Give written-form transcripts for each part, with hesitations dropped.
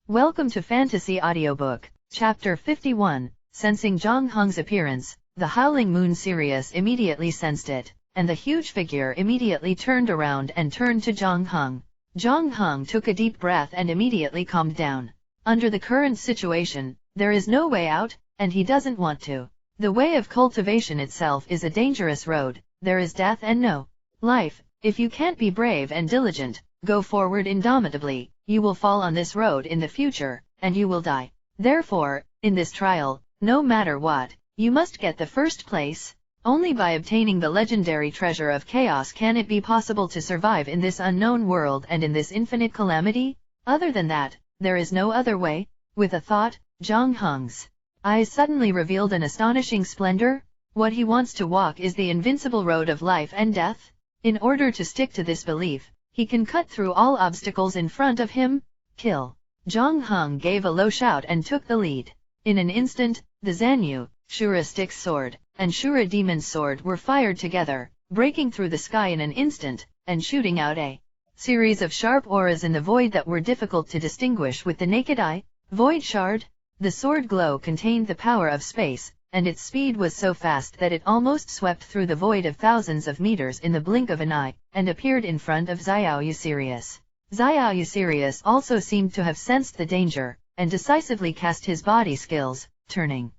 Welcome to Fantasy Audiobook, Chapter 51, Sensing Zhang Heng's appearance. The howling moon Sirius immediately sensed it, and the huge figure immediately turned around and turned to Zhang Heng. Zhang Heng took a deep breath and immediately calmed down. Under the current situation, there is no way out, and he doesn't want to. The way of cultivation itself is a dangerous road. There is death and no life. If you can't be brave and diligent, go forward indomitably, you will fall on this road in the future, and you will die. Therefore, in this trial, no matter what, you must get the first place. Only by obtaining the legendary treasure of chaos can it be possible to survive in this unknown world and in this infinite calamity. Other than that, there is no other way. With a thought, Zhang Heng's eyes suddenly revealed an astonishing splendor. What he wants to walk is the invincible road of life and death. In order to stick to this belief, he can cut through all obstacles in front of him. Kill. Zhang Heng gave a low shout and took the lead. In an instant, the Zanyu, Shura Styx sword, and Shura Demon's sword were fired together, breaking through the sky in an instant, and shooting out a series of sharp auras in the void that were difficult to distinguish with the naked eye. Void shard. The sword glow contained the power of space, and its speed was so fast that it almost swept through the void of thousands of meters in the blink of an eye, and appeared in front of Xiaoyu Sirius. Xiaoyu Sirius also seemed to have sensed the danger, and decisively cast his body skills, turning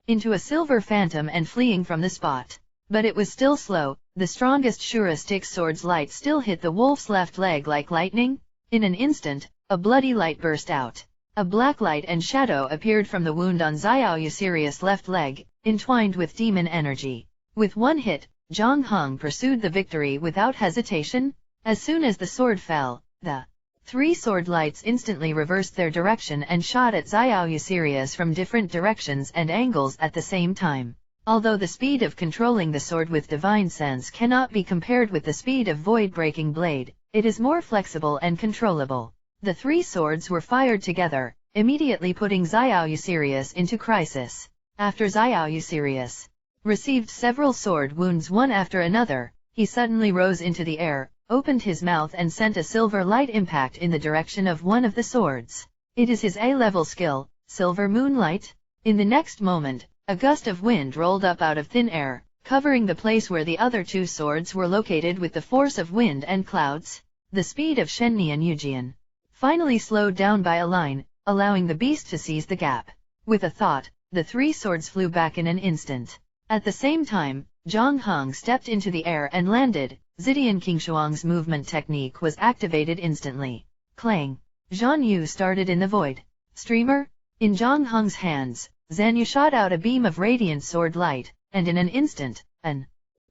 into a silver phantom and fleeing from the spot. But it was still slow. The strongest Shura Styx sword's light still hit the wolf's left leg like lightning. In an instant, a bloody light burst out. A black light and shadow appeared from the wound on Xiaoyu Sirius' left leg, entwined with demon energy. With one hit, Zhang Heng pursued the victory without hesitation. As soon as the sword fell, the three sword lights instantly reversed their direction and shot at Xiaoyu Sirius from different directions and angles at the same time. Although the speed of controlling the sword with divine sense cannot be compared with the speed of void-breaking blade, it is more flexible and controllable. The three swords were fired together, immediately putting Xiaoyu Sirius into crisis. After Xiaoyu Sirius received several sword wounds one after another, he suddenly rose into the air, opened his mouth and sent a silver light impact in the direction of one of the swords. It is his A-level skill, Silver Moonlight. In the next moment, a gust of wind rolled up out of thin air, covering the place where the other two swords were located with the force of wind and clouds. The speed of Shenni and Yujian finally slowed down by a line, allowing the beast to seize the gap. With a thought, the three swords flew back in an instant. At the same time, Zhang Heng stepped into the air and landed. Zidian Qingshuang's movement technique was activated instantly. Clang. Zhan Yu started in the void. Streamer. In Zhang Heng's hands, Zanyu shot out a beam of radiant sword light, and in an instant, an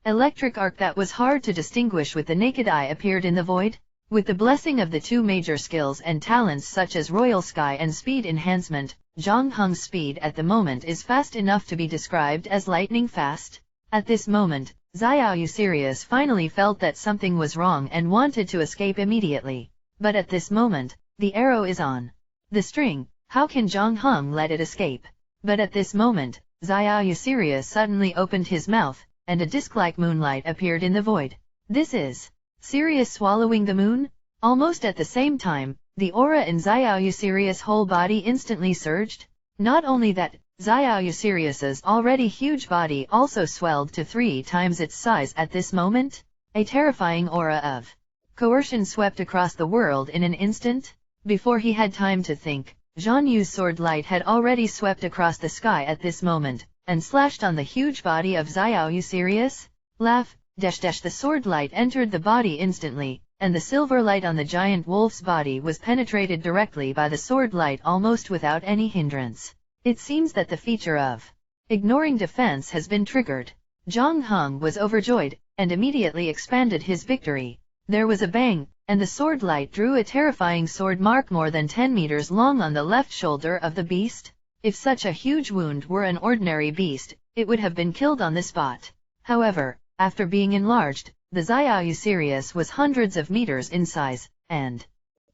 electric arc that was hard to distinguish with the naked eye appeared in the void. With the blessing of the two major skills and talents such as Royal Sky and Speed Enhancement, Zhang Heng's speed at the moment is fast enough to be described as lightning fast. At this moment, Xiaoyu Sirius finally felt that something was wrong and wanted to escape immediately. But at this moment, the arrow is on the string. How can Zhang Heng let it escape? But at this moment, Xiaoyu Sirius suddenly opened his mouth, and a disc-like moonlight appeared in the void. This is Sirius swallowing the moon? Almost at the same time, the aura in Xiaoyu Sirius' whole body instantly surged. Not only that, Xiaoyu Sirius's already huge body also swelled to 3 times its size at this moment. A terrifying aura of coercion swept across the world in an instant. Before he had time to think, Zhan Yu's sword light had already swept across the sky at this moment, and slashed on the huge body of Xiaoyu Sirius. Laugh. The sword light entered the body instantly, and the silver light on the giant wolf's body was penetrated directly by the sword light almost without any hindrance. It seems that the feature of ignoring defense has been triggered. Zhang Heng was overjoyed, and immediately expanded his victory. There was a bang, and the sword light drew a terrifying sword mark more than 10 meters long on the left shoulder of the beast. If such a huge wound were an ordinary beast, it would have been killed on the spot. However, after being enlarged, the Xiaoyu Sirius was hundreds of meters in size, and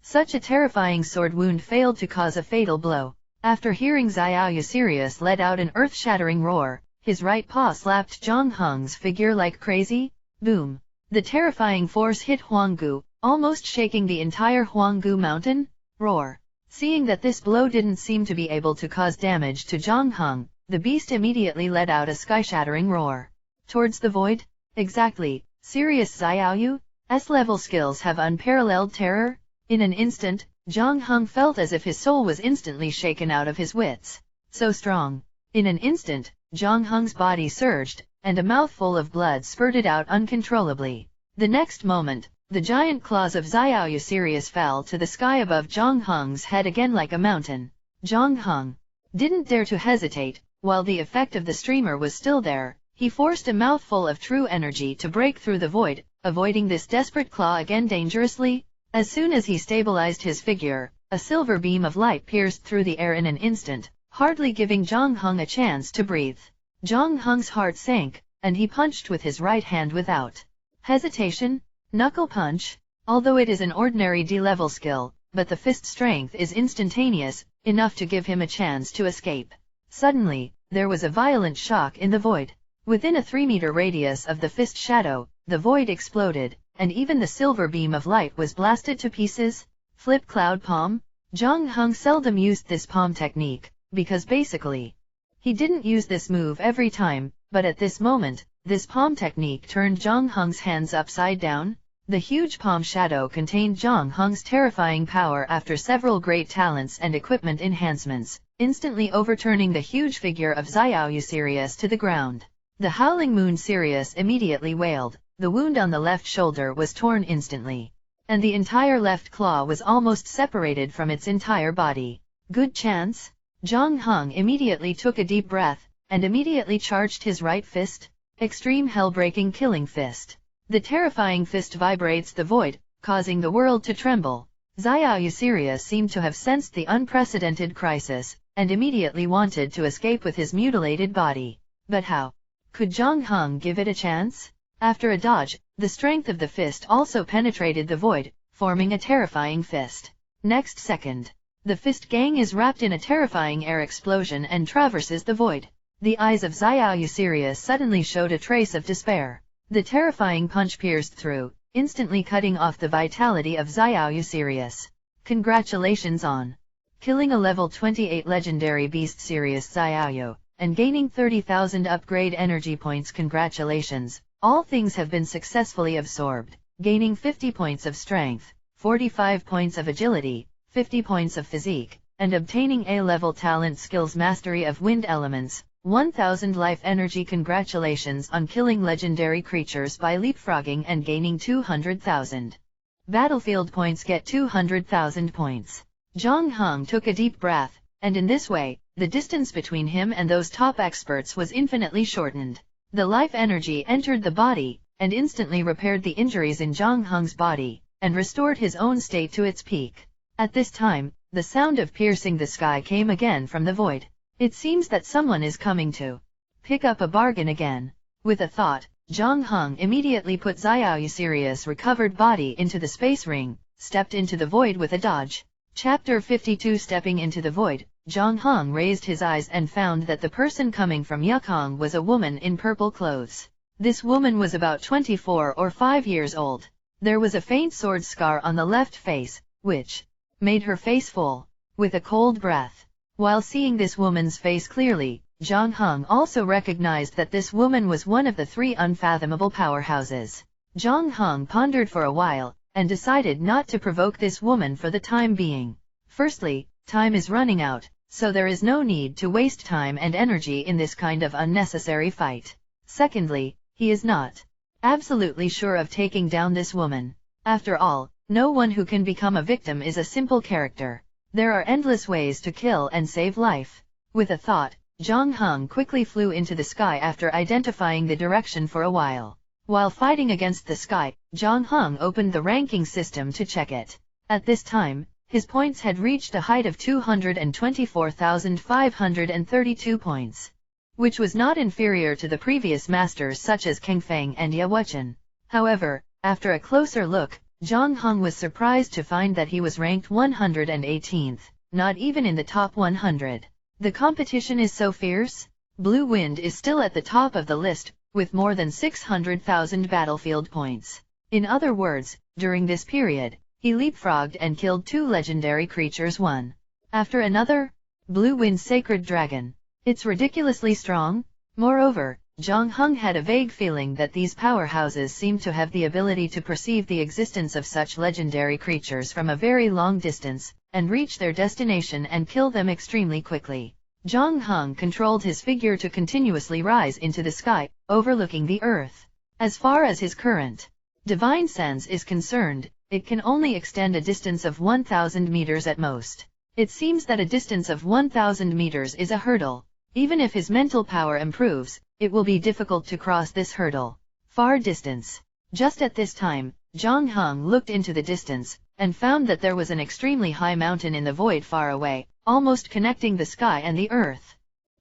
such a terrifying sword wound failed to cause a fatal blow. After hearing Xiaoyu Sirius let out an earth-shattering roar, his right paw slapped Zhang Heng's figure like crazy. Boom! The terrifying force hit Huanggu, almost shaking the entire Huanggu mountain. Roar! Seeing that this blow didn't seem to be able to cause damage to Zhang Heng, the beast immediately let out a sky-shattering roar. Towards the void? Exactly. Serious Xiaoyu? S-level skills have unparalleled terror? In an instant, Zhang Heng felt as if his soul was instantly shaken out of his wits. So strong. In an instant, Zhang Heng's body surged, and a mouthful of blood spurted out uncontrollably. The next moment, the giant claws of Xiaoyu Sirius fell to the sky above Zhang Heng's head again like a mountain. Zhang Heng didn't dare to hesitate. While the effect of the streamer was still there, he forced a mouthful of true energy to break through the void, avoiding this desperate claw again dangerously. As soon as he stabilized his figure, a silver beam of light pierced through the air in an instant, hardly giving Zhang Heng a chance to breathe. Zhang Heng's heart sank, and he punched with his right hand without hesitation. Knuckle punch. Although it is an ordinary D-level skill, but the fist strength is instantaneous, enough to give him a chance to escape. Suddenly, there was a violent shock in the void. Within a 3-meter radius of the fist shadow, the void exploded, and even the silver beam of light was blasted to pieces. Flip cloud palm? Zhang Heng seldom used this palm technique, because basically, he didn't use this move every time, but at this moment, this palm technique turned Zhang Heng's hands upside down. The huge palm shadow contained Zhang Heng's terrifying power after several great talents and equipment enhancements, instantly overturning the huge figure of Xiaoyu Sirius to the ground. The Howling Moon Sirius immediately wailed. The wound on the left shoulder was torn instantly, and the entire left claw was almost separated from its entire body. Good chance? Zhang Heng immediately took a deep breath, and immediately charged his right fist. Extreme hell-breaking killing fist. The terrifying fist vibrates the void, causing the world to tremble. Xiaoyu Sirius seemed to have sensed the unprecedented crisis, and immediately wanted to escape with his mutilated body. But how? Could Zhang Heng give it a chance? After a dodge, the strength of the fist also penetrated the void, forming a terrifying fist. Next second, the fist gang is wrapped in a terrifying air explosion and traverses the void. The eyes of Xiaoyu Sirius suddenly showed a trace of despair. The terrifying punch pierced through, instantly cutting off the vitality of Xiaoyu Sirius. Congratulations on killing a level 28 legendary beast Sirius Xiaoyu, and gaining 30,000 upgrade energy points. Congratulations, all things have been successfully absorbed, gaining 50 points of strength, 45 points of agility, 50 points of physique, and obtaining A-level talent skills mastery of wind elements. 1000 life energy. Congratulations on killing legendary creatures by leapfrogging and gaining 200,000 battlefield points. Get 200,000 points. Zhang Heng took a deep breath, and in this way, the distance between him and those top experts was infinitely shortened. The life energy entered the body, and instantly repaired the injuries in Zhang Heng's body, and restored his own state to its peak. At this time, the sound of piercing the sky came again from the void. It seems that someone is coming to pick up a bargain again. With a thought, Zhang Heng immediately put Xiaoyu Sirius' recovered body into the space ring, stepped into the void with a dodge. Chapter 52. Stepping into the void, Zhang Heng raised his eyes and found that the person coming from Yukong was a woman in purple clothes. This woman was about 24 or 5 years old. There was a faint sword scar on the left face, which made her face full with a cold breath. While seeing this woman's face clearly, Zhang Heng also recognized that this woman was one of the 3 unfathomable powerhouses. Zhang Heng pondered for a while, and decided not to provoke this woman for the time being. Firstly, time is running out, so there is no need to waste time and energy in this kind of unnecessary fight. Secondly, he is not absolutely sure of taking down this woman. After all, no one who can become a victim is a simple character. There are endless ways to kill and save life. With a thought, Zhang Heng quickly flew into the sky after identifying the direction for a while. While fighting against the sky, Zhang Heng opened the ranking system to check it. At this time, his points had reached a height of 224,532 points, which was not inferior to the previous masters such as Kang Feng and Ye Wuchen. However, after a closer look, Zhang Heng was surprised to find that he was ranked 118th, not even in the top 100. The competition is so fierce. Blue Wind is still at the top of the list, with more than 600,000 battlefield points. In other words, during this period, He leapfrogged and killed 2 legendary creatures one after another. Blue Wind Sacred Dragon. It's ridiculously strong. Moreover, Zhang Heng had a vague feeling that these powerhouses seemed to have the ability to perceive the existence of such legendary creatures from a very long distance, and reach their destination and kill them extremely quickly. Zhang Heng controlled his figure to continuously rise into the sky, overlooking the earth. As far as his current divine sense is concerned, it can only extend a distance of 1,000 meters at most. It seems that a distance of 1,000 meters is a hurdle. Even if his mental power improves, it will be difficult to cross this hurdle. Far distance. Just at this time, Zhang Heng looked into the distance, and found that there was an extremely high mountain in the void far away, almost connecting the sky and the earth.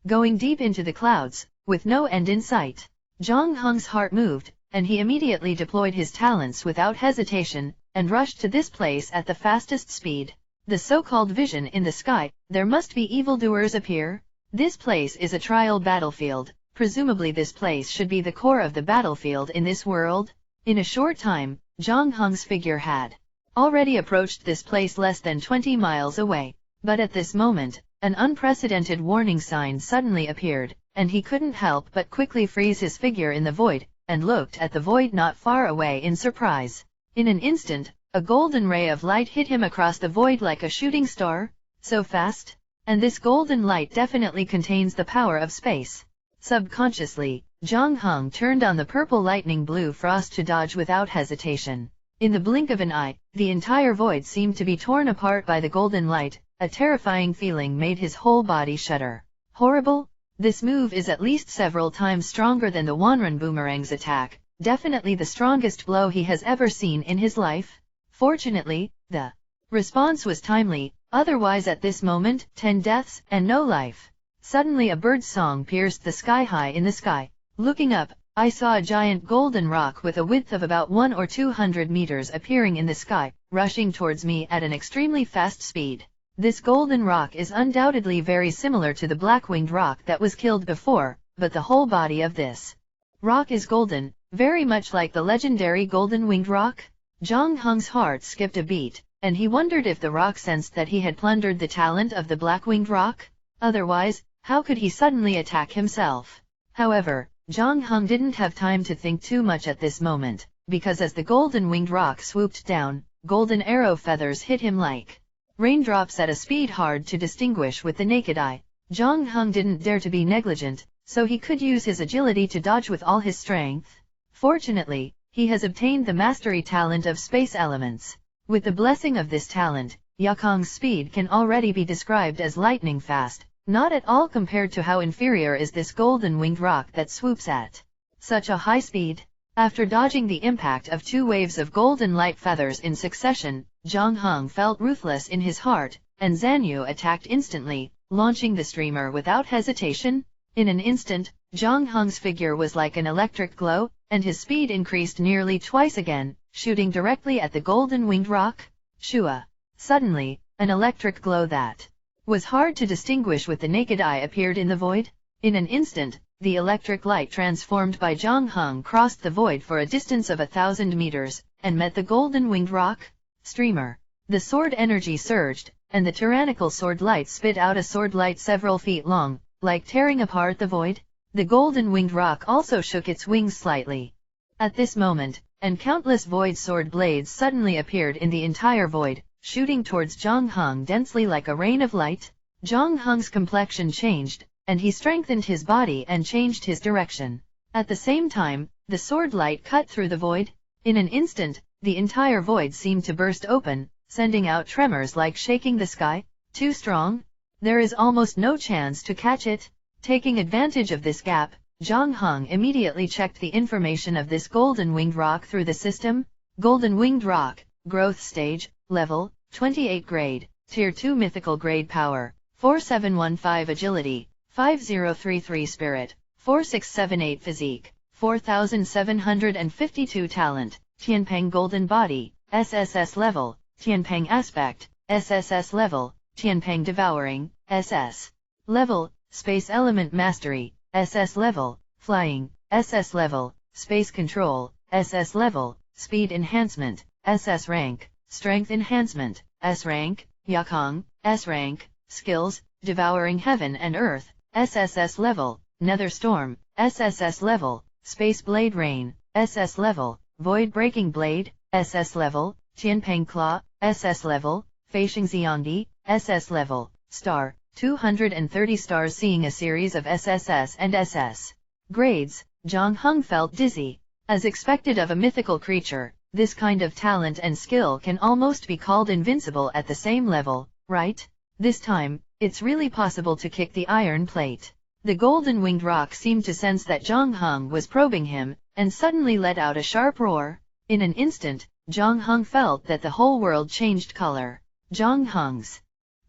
Going deep into the clouds, with no end in sight. Zhang Heng's heart moved, and he immediately deployed his talents without hesitation, and rushed to this place at the fastest speed. The so-called vision in the sky, there must be evildoers appear. This place is a trial battlefield. Presumably this place should be the core of the battlefield in this world. In a short time, Zhang Heng's figure had already approached this place less than 20 miles away. But at this moment, an unprecedented warning sign suddenly appeared, and he couldn't help but quickly freeze his figure in the void, and looked at the void not far away in surprise. In an instant, a golden ray of light hit him across the void like a shooting star. So fast? And this golden light definitely contains the power of space. Subconsciously, Zhang Heng turned on the purple lightning blue frost to dodge without hesitation. In the blink of an eye, the entire void seemed to be torn apart by the golden light. A terrifying feeling made his whole body shudder. Horrible? This move is at least several times stronger than the Wanren Boomerang's attack, definitely the strongest blow he has ever seen in his life. Fortunately, the response was timely, otherwise at this moment, 10 deaths and no life. Suddenly a bird's song pierced the sky high in the sky. Looking up, I saw a giant golden rock with a width of about 100 or 200 meters appearing in the sky, rushing towards me at an extremely fast speed. This golden rock is undoubtedly very similar to the black-winged rock that was killed before, but the whole body of this rock is golden, very much like the legendary golden-winged rock. Zhang Heng's heart skipped a beat, and he wondered if the rock sensed that he had plundered the talent of the black-winged rock. Otherwise, how could he suddenly attack himself? However, Zhang Heng didn't have time to think too much at this moment, because as the golden-winged rock swooped down, golden arrow feathers hit him like raindrops at a speed hard to distinguish with the naked eye. Zhang Heng didn't dare to be negligent, so he could use his agility to dodge with all his strength. Fortunately, he has obtained the mastery talent of space elements. With the blessing of this talent, Yakong's speed can already be described as lightning fast, not at all compared to how inferior is this golden-winged rock that swoops at such a high speed. After dodging the impact of 2 waves of golden light feathers in succession, Zhang Heng felt ruthless in his heart, and Zanyu attacked instantly, launching the streamer without hesitation. In an instant, Zhang Heng's figure was like an electric glow, and his speed increased nearly twice again, shooting directly at the golden-winged rock. Shua! Suddenly, an electric glow that was hard to distinguish with the naked eye appeared in the void. In an instant, the electric light transformed by Zhang Heng crossed the void for a distance of 1,000 meters, and met the golden-winged rock streamer. The sword energy surged, and the tyrannical sword light spit out a sword light several feet long, like tearing apart the void. The golden-winged rock also shook its wings slightly. At this moment, and countless void sword blades suddenly appeared in the entire void, shooting towards Zhang Heng densely like a rain of light. Zhang Heng's complexion changed, and he strengthened his body and changed his direction. At the same time, the sword light cut through the void. In an instant, the entire void seemed to burst open, sending out tremors like shaking the sky. Too strong? There is almost no chance to catch it. Taking advantage of this gap, Zhang Heng immediately checked the information of this golden-winged rock through the system. Golden-winged rock, growth stage, level, 28 grade, tier 2 mythical grade power, 4715 agility, 5033 spirit, 4678 physique, 4752 talent, Tianpeng golden body, SSS level, Tianpeng aspect, SSS level, Tianpeng devouring, SS level, space element mastery, SS level, flying, SS level, space control, SS level, speed enhancement, SS rank, Strength Enhancement, S rank, Yakong, S rank, Skills, Devouring Heaven and Earth, SSS level, Nether Storm, SSS level, Space Blade Rain, SS level, Void Breaking Blade, SS level, Tianpeng Claw, SS level, Feisheng Xiangdi, SS level, Star, 230 stars. Seeing a series of SSS and SS grades, Zhang Heng felt dizzy. As expected of a mythical creature, this kind of talent and skill can almost be called invincible at the same level, right? This time, it's really possible to kick the iron plate. The golden winged rock seemed to sense that Zhang Heng was probing him, and suddenly let out a sharp roar. In an instant, Zhang Heng felt that the whole world changed color. Zhang Heng's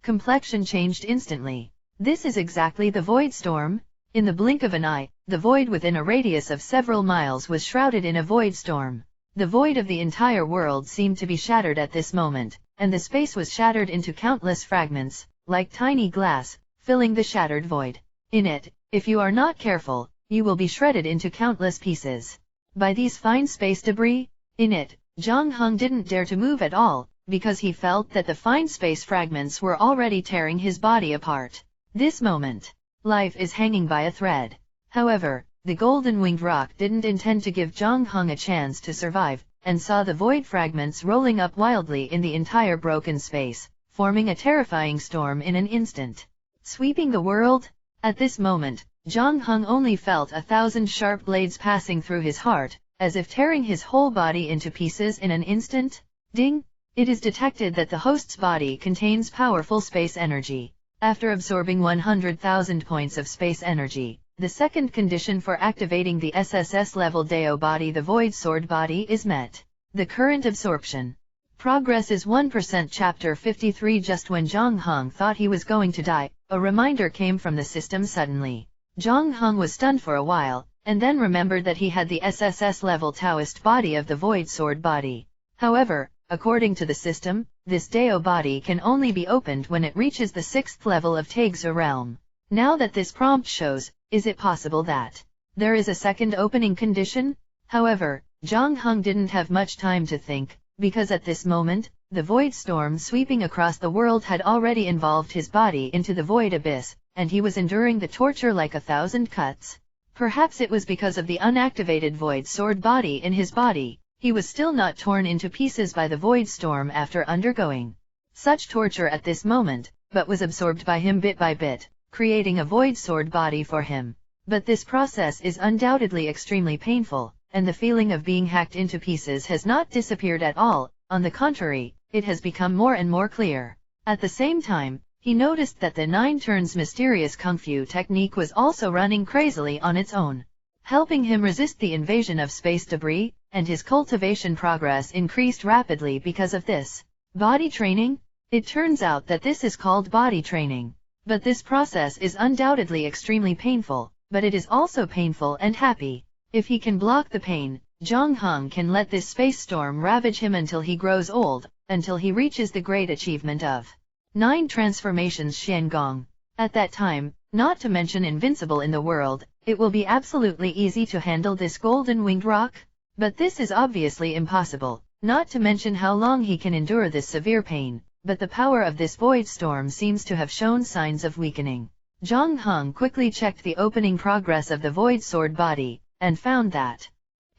complexion changed instantly. This is exactly the void storm. In the blink of an eye, the void within a radius of several miles was shrouded in a void storm. The void of the entire world seemed to be shattered at this moment, and the space was shattered into countless fragments, like tiny glass, filling the shattered void. In it, if you are not careful, you will be shredded into countless pieces by these fine space debris. In it, Zhang Heng didn't dare to move at all, because he felt that the fine space fragments were already tearing his body apart. This moment, life is hanging by a thread. However, the golden winged rock didn't intend to give Zhang Heng a chance to survive, and saw the void fragments rolling up wildly in the entire broken space, forming a terrifying storm in an instant, sweeping the world. At this moment, Zhang Heng only felt 1,000 sharp blades passing through his heart, as if tearing his whole body into pieces in an instant. Ding! It is detected that the host's body contains powerful space energy. After absorbing 100,000 points of space energy, the second condition for activating the SSS level Dao body, the Void Sword body, is met. The current absorption progress is 1%. Chapter 53. Just when Zhang Heng thought he was going to die, a reminder came from the system suddenly. Zhang Heng was stunned for a while, and then remembered that he had the SSS level Taoist body of the Void Sword body. However, according to the system, this Dao body can only be opened when it reaches the 6th level of Taigzi realm. Now that this prompt shows, is it possible that there is a second opening condition? However, Zhang Heng didn't have much time to think, because at this moment, the void storm sweeping across the world had already involved his body into the void abyss, and he was enduring the torture like 1,000 cuts. Perhaps it was because of the unactivated void sword body in his body. He was still not torn into pieces by the void storm after undergoing such torture at this moment, but was absorbed by him bit by bit, creating a void sword body for him. But this process is undoubtedly extremely painful, and the feeling of being hacked into pieces has not disappeared at all. On the contrary, it has become more and more clear. At the same time, he noticed that the 9 turns mysterious kung fu technique was also running crazily on its own, helping him resist the invasion of space debris, and his cultivation progress increased rapidly because of this. Body training? It turns out that this is called body training. But this process is undoubtedly extremely painful, but it is also painful and happy. If he can block the pain, Zhang Heng can let this space storm ravage him until he grows old, until he reaches the great achievement of 9 transformations Xiangong. At that time, not to mention invincible in the world, it will be absolutely easy to handle this golden winged rock. But this is obviously impossible, not to mention how long he can endure this severe pain. But the power of this void storm seems to have shown signs of weakening. Zhang Heng quickly checked the opening progress of the void sword body, and found that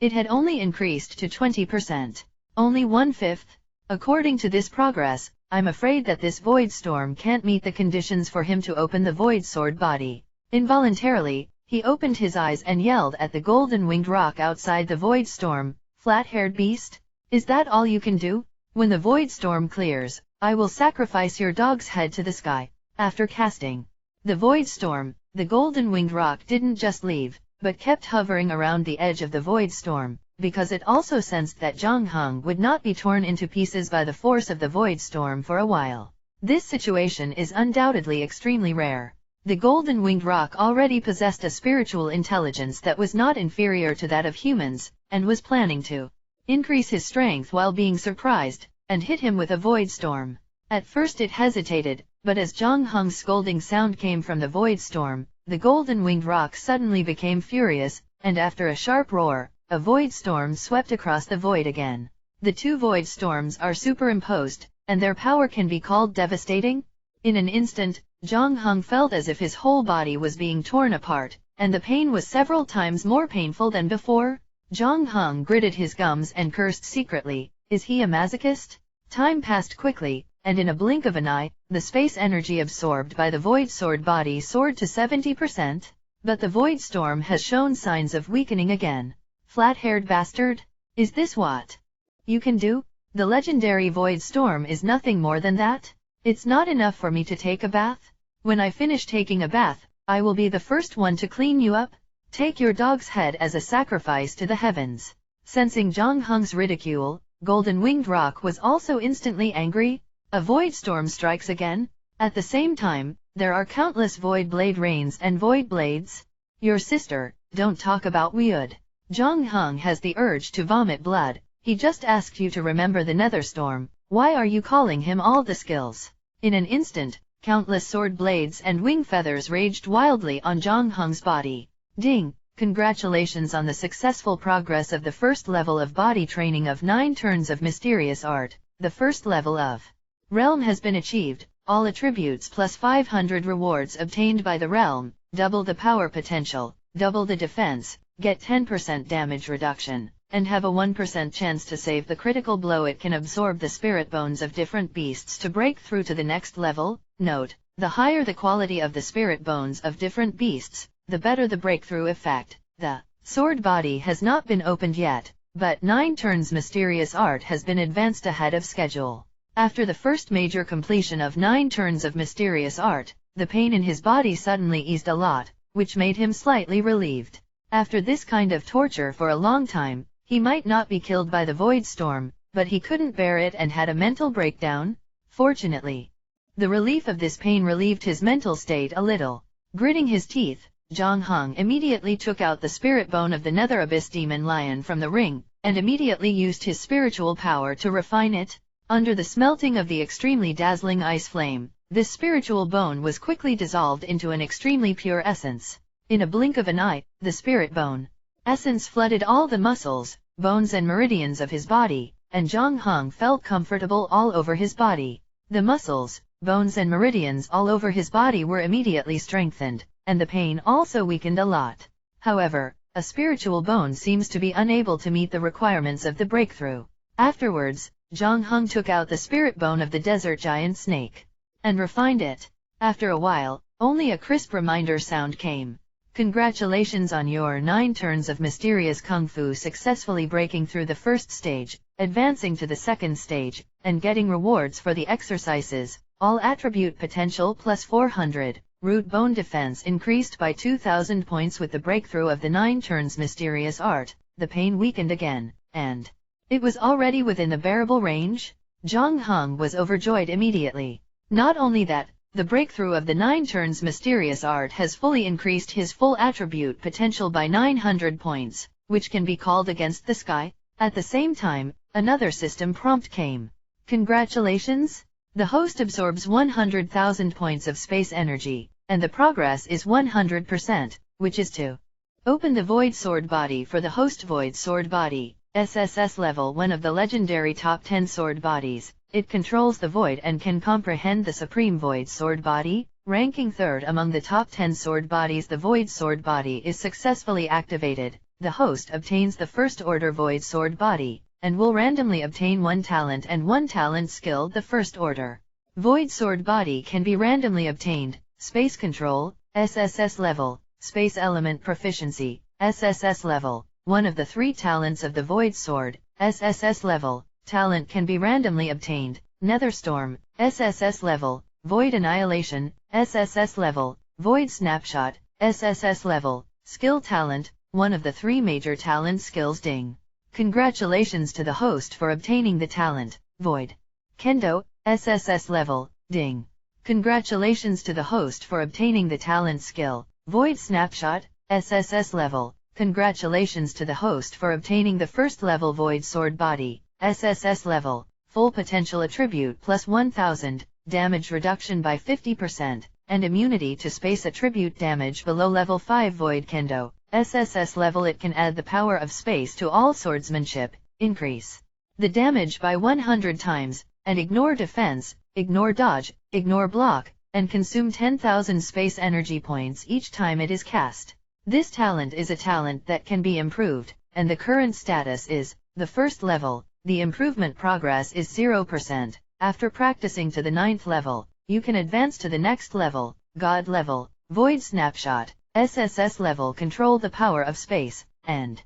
it had only increased to 20%, only 1/5. According to this progress, I'm afraid that this void storm can't meet the conditions for him to open the void sword body. Involuntarily, he opened his eyes and yelled at the golden winged rock outside the void storm, "Flat-haired beast, is that all you can do? When the void storm clears, I will sacrifice your dog's head to the sky." After casting the void storm, the golden winged rock didn't just leave, but kept hovering around the edge of the void storm, because it also sensed that Zhang Heng would not be torn into pieces by the force of the void storm for a while. This situation is undoubtedly extremely rare. The golden winged rock already possessed a spiritual intelligence that was not inferior to that of humans, and was planning to increase his strength while being surprised, and hit him with a void storm. At first it hesitated, but as Zhang Heng's scolding sound came from the void storm, the golden winged rock suddenly became furious, and after a sharp roar, a void storm swept across the void again. The two void storms are superimposed, and their power can be called devastating. In an instant, Zhang Heng felt as if his whole body was being torn apart, and the pain was several times more painful than before. Zhang Heng gritted his gums and cursed secretly. Is he a masochist? Time passed quickly, and in a blink of an eye, the space energy absorbed by the void sword body soared to 70%. But the void storm has shown signs of weakening again. Flat-haired bastard? Is this what you can do? The legendary void storm is nothing more than that? It's not enough for me to take a bath? When I finish taking a bath, I will be the first one to clean you up. Take your dog's head as a sacrifice to the heavens. Sensing Zhang Heng's ridicule, Golden-Winged Rock was also instantly angry. A void storm strikes again. At the same time, there are countless void blade rains and void blades. Your sister, don't talk about Weird. Zhang Heng has the urge to vomit blood. He just asked you to remember the nether storm. Why are you calling him all the skills? In an instant, countless sword blades and wing feathers raged wildly on Zhang Heng's body. Ding! Congratulations on the successful progress of the first level of body training of 9 turns of mysterious art. The first level of realm has been achieved. All attributes plus 500 rewards obtained by the realm, double the power potential, double the defense, get 10% damage reduction, and have a 1% chance to save the critical blow. It can absorb the spirit bones of different beasts to break through to the next level. Note, the higher the quality of the spirit bones of different beasts, the better the breakthrough effect. The sword body has not been opened yet, but 9 turns mysterious art has been advanced ahead of schedule. After the first major completion of 9 turns of mysterious art, the pain in his body suddenly eased a lot, which made him slightly relieved. After this kind of torture for a long time, he might not be killed by the void storm, but he couldn't bear it and had a mental breakdown. Fortunately, the relief of this pain relieved his mental state a little. Gritting his teeth, Zhang Heng immediately took out the spirit bone of the Nether Abyss Demon Lion from the ring, and immediately used his spiritual power to refine it. Under the smelting of the extremely dazzling ice flame, this spiritual bone was quickly dissolved into an extremely pure essence. In a blink of an eye, the spirit bone essence flooded all the muscles, bones and meridians of his body, and Zhang Heng felt comfortable all over his body. The muscles, bones and meridians all over his body were immediately strengthened, and the pain also weakened a lot. However, a spiritual bone seems to be unable to meet the requirements of the breakthrough. Afterwards, Zhang Heng took out the spirit bone of the desert giant snake and refined it. After a while, only a crisp reminder sound came. Congratulations on your 9 turns of mysterious kung fu, successfully breaking through the first stage, advancing to the second stage, and getting rewards for the exercises. All attribute potential plus 400. Root bone defense increased by 2000 points with the breakthrough of the 9 turns mysterious art. The pain weakened again, and it was already within the bearable range. Zhang Heng was overjoyed immediately. Not only that, the breakthrough of the 9 turns mysterious art has fully increased his full attribute potential by 900 points, which can be called against the sky. At the same time, another system prompt came. Congratulations! The host absorbs 100,000 points of space energy, and the progress is 100%, which is to open the void sword body for the host void sword body. SSS level 1 of the legendary top 10 sword bodies. It controls the void and can comprehend the supreme void sword body. Ranking 3rd among the top 10 sword bodies, the void sword body is successfully activated. The host obtains the first order void sword body, and will randomly obtain 1 talent and 1 talent skill. The first order void sword body can be randomly obtained. Space control, SSS level. Space element proficiency, SSS level. One of the 3 talents of the void sword, SSS level. Talent can be randomly obtained. Nether storm, SSS level. Void annihilation, SSS level. Void snapshot, SSS level. Skill talent, one of the 3 major talent skills. Ding! Congratulations to the host for obtaining the talent, Void Kendo, SSS level. Ding! Congratulations to the host for obtaining the talent skill, Void snapshot, SSS level. Congratulations to the host for obtaining the first level void sword body, SSS level. Full potential attribute plus 1000, damage reduction by 50%, and immunity to space attribute damage below level 5 void kendo, SSS level. It can add the power of space to all swordsmanship, increase the damage by 100 times, and ignore defense, ignore dodge, ignore block, and consume 10,000 space energy points each time it is cast. This talent is a talent that can be improved, and the current status is the first level. The improvement progress is 0%. After practicing to the 9th level, you can advance to the next level, God level, Void Snapshot, SSS level. Control the power of space, and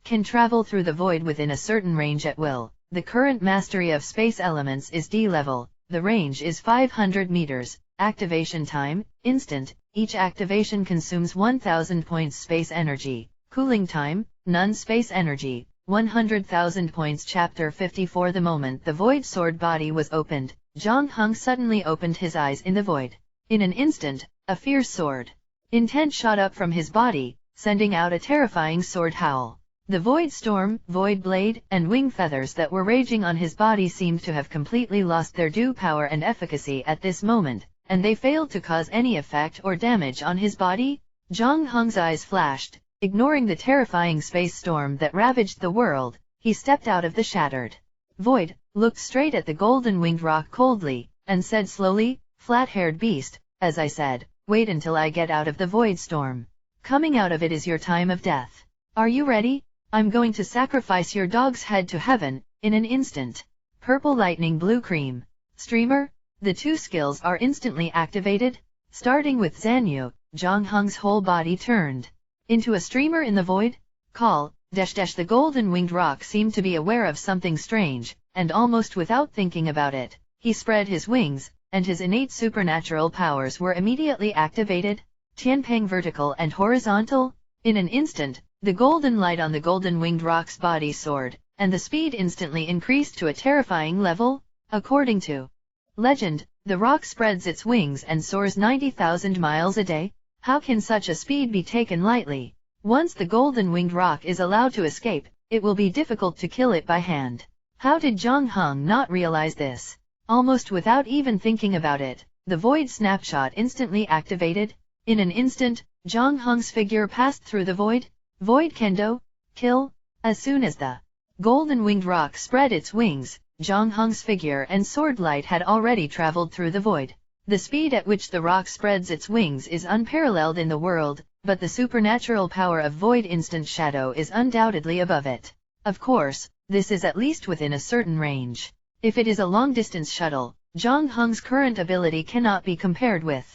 can travel through the void within a certain range at will. The current mastery of space elements is D level. The range is 500 meters. Activation time, instant. Each activation consumes 1000 points space energy. Cooling time, none space energy. 100,000 points. Chapter 54. The moment the void sword body was opened, Zhang Heng suddenly opened his eyes in the void. In an instant, a fierce sword intent shot up from his body, sending out a terrifying sword howl. The void storm, void blade, and wing feathers that were raging on his body seemed to have completely lost their due power and efficacy at this moment, and they failed to cause any effect or damage on his body. Zhang Heng's eyes flashed. Ignoring the terrifying space storm that ravaged the world, he stepped out of the shattered void, looked straight at the golden-winged rock coldly, and said slowly, "Flat-haired beast, as I said, wait until I get out of the void storm. Coming out of it is your time of death. Are you ready? I'm going to sacrifice your dog's head to heaven, in an instant." Purple lightning, blue cream streamer. The two skills are instantly activated. Starting with Zanyu, Zhang Heng's whole body turned into a streamer in the void. The golden-winged rock seemed to be aware of something strange, and almost without thinking about it, he spread his wings, and his innate supernatural powers were immediately activated. Tianpeng vertical and horizontal. In an instant, the golden light on the golden-winged rock's body soared, and the speed instantly increased to a terrifying level. According to legend, the rock spreads its wings and soars 90,000 miles a day. How can such a speed be taken lightly? Once the golden-winged rock is allowed to escape, it will be difficult to kill it by hand. How did Zhang Heng not realize this? Almost without even thinking about it, the void snapshot instantly activated. In an instant, Zhang Heng's figure passed through the void. Void kendo, kill. As soon as the golden-winged rock spread its wings, Zhang Heng's figure and sword light had already traveled through the void. The speed at which the rock spreads its wings is unparalleled in the world, but the supernatural power of Void Instant Shadow is undoubtedly above it. Of course, this is at least within a certain range. If it is a long-distance shuttle, Zhang Heng's current ability cannot be compared with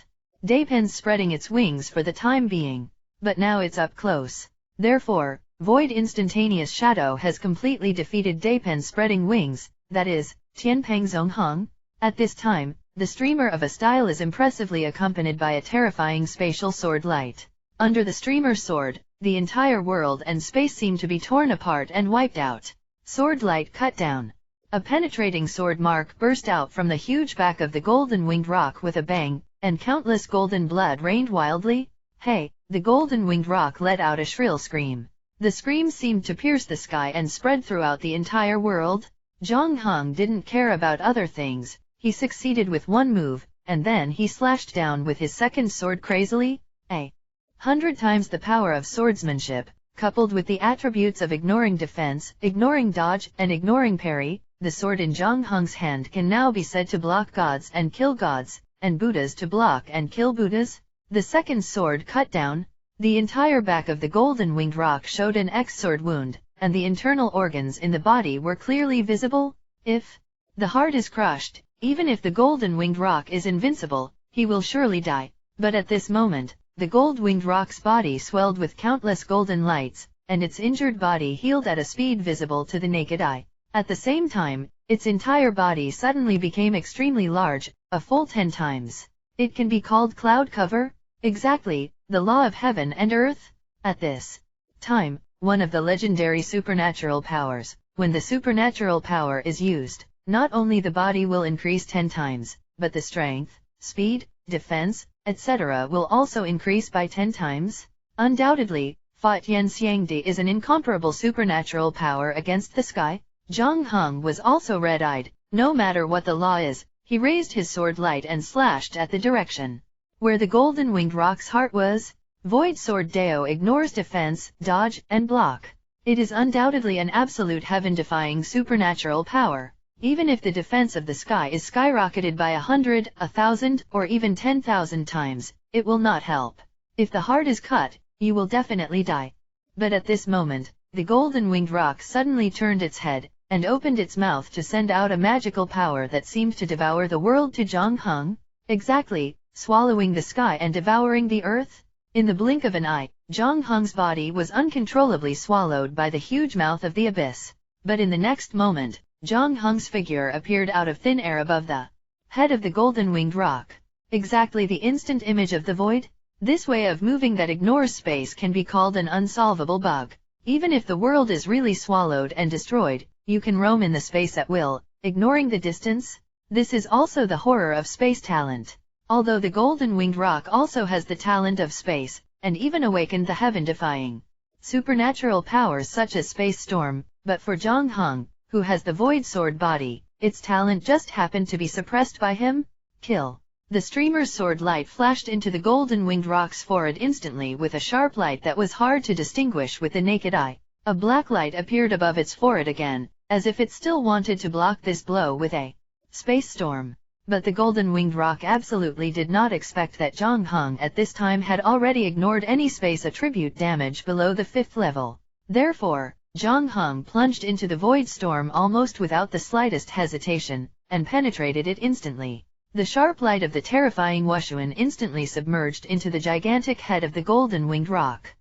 Daipen's spreading its wings for the time being. But now it's up close. Therefore, Void Instantaneous Shadow has completely defeated Daipen's spreading wings, that is, Tianpeng Zongheng. At this time, the streamer of a style is impressively accompanied by a terrifying spatial sword light. Under the streamer sword, the entire world and space seem to be torn apart and wiped out. Sword light cut down. A penetrating sword mark burst out from the huge back of the golden-winged rock with a bang, and countless golden blood rained wildly. Hey! The golden-winged rock let out a shrill scream. The scream seemed to pierce the sky and spread throughout the entire world. Zhang Heng didn't care about other things. He succeeded with one move, and then he slashed down with his second sword crazily. 100 times the power of swordsmanship, coupled with the attributes of ignoring defense, ignoring dodge, and ignoring parry, the sword in Zhang Heng's hand can now be said to block gods and kill gods, and Buddhas to block and kill Buddhas. The second sword cut down. The entire back of the golden-winged rock showed an X-sword wound, and the internal organs in the body were clearly visible. If the heart is crushed, even if the golden-winged rock is invincible, he will surely die. But at this moment, the gold-winged rock's body swelled with countless golden lights, and its injured body healed at a speed visible to the naked eye. At the same time, its entire body suddenly became extremely large, a full 10 times. It can be called cloud cover? Exactly, the law of heaven and earth. At this time, one of the legendary supernatural powers, when the supernatural power is used, not only the body will increase 10 times, but the strength, speed, defense, etc. will also increase by 10 times. Undoubtedly, Fa Tian Xiangdi is an incomparable supernatural power against the sky. Zhang Heng was also red-eyed. No matter what the law is, he raised his sword light and slashed at the direction where the golden-winged rock's heart was. Void Sword Dao ignores defense, dodge, and block. It is undoubtedly an absolute heaven-defying supernatural power. Even if the defense of the sky is skyrocketed by 100, 1,000, or even 10,000 times, it will not help. If the heart is cut, you will definitely die. But at this moment, the golden-winged rock suddenly turned its head, and opened its mouth to send out a magical power that seemed to devour the world to Zhang Heng. Exactly, swallowing the sky and devouring the earth? In the blink of an eye, Zhang Heng's body was uncontrollably swallowed by the huge mouth of the abyss. But in the next moment, Zhang Heng's figure appeared out of thin air above the head of the golden-winged rock. Exactly the instant image of the void? This way of moving that ignores space can be called an unsolvable bug. Even if the world is really swallowed and destroyed, you can roam in the space at will, ignoring the distance. This is also the horror of space talent. Although the golden-winged rock also has the talent of space, and even awakened the heaven-defying supernatural powers such as space storm, but for Zhang Heng, who has the void sword body, its talent just happened to be suppressed by him. Kill. The streamer's sword light flashed into the golden-winged rock's forehead instantly with a sharp light that was hard to distinguish with the naked eye. A black light appeared above its forehead again, as if it still wanted to block this blow with a space storm. But the golden-winged rock absolutely did not expect that Zhang Heng at this time had already ignored any space attribute damage below the 5th level. Therefore, Zhang Heng plunged into the void storm almost without the slightest hesitation, and penetrated it instantly. The sharp light of the terrifying Wushuan instantly submerged into the gigantic head of the golden-winged rock.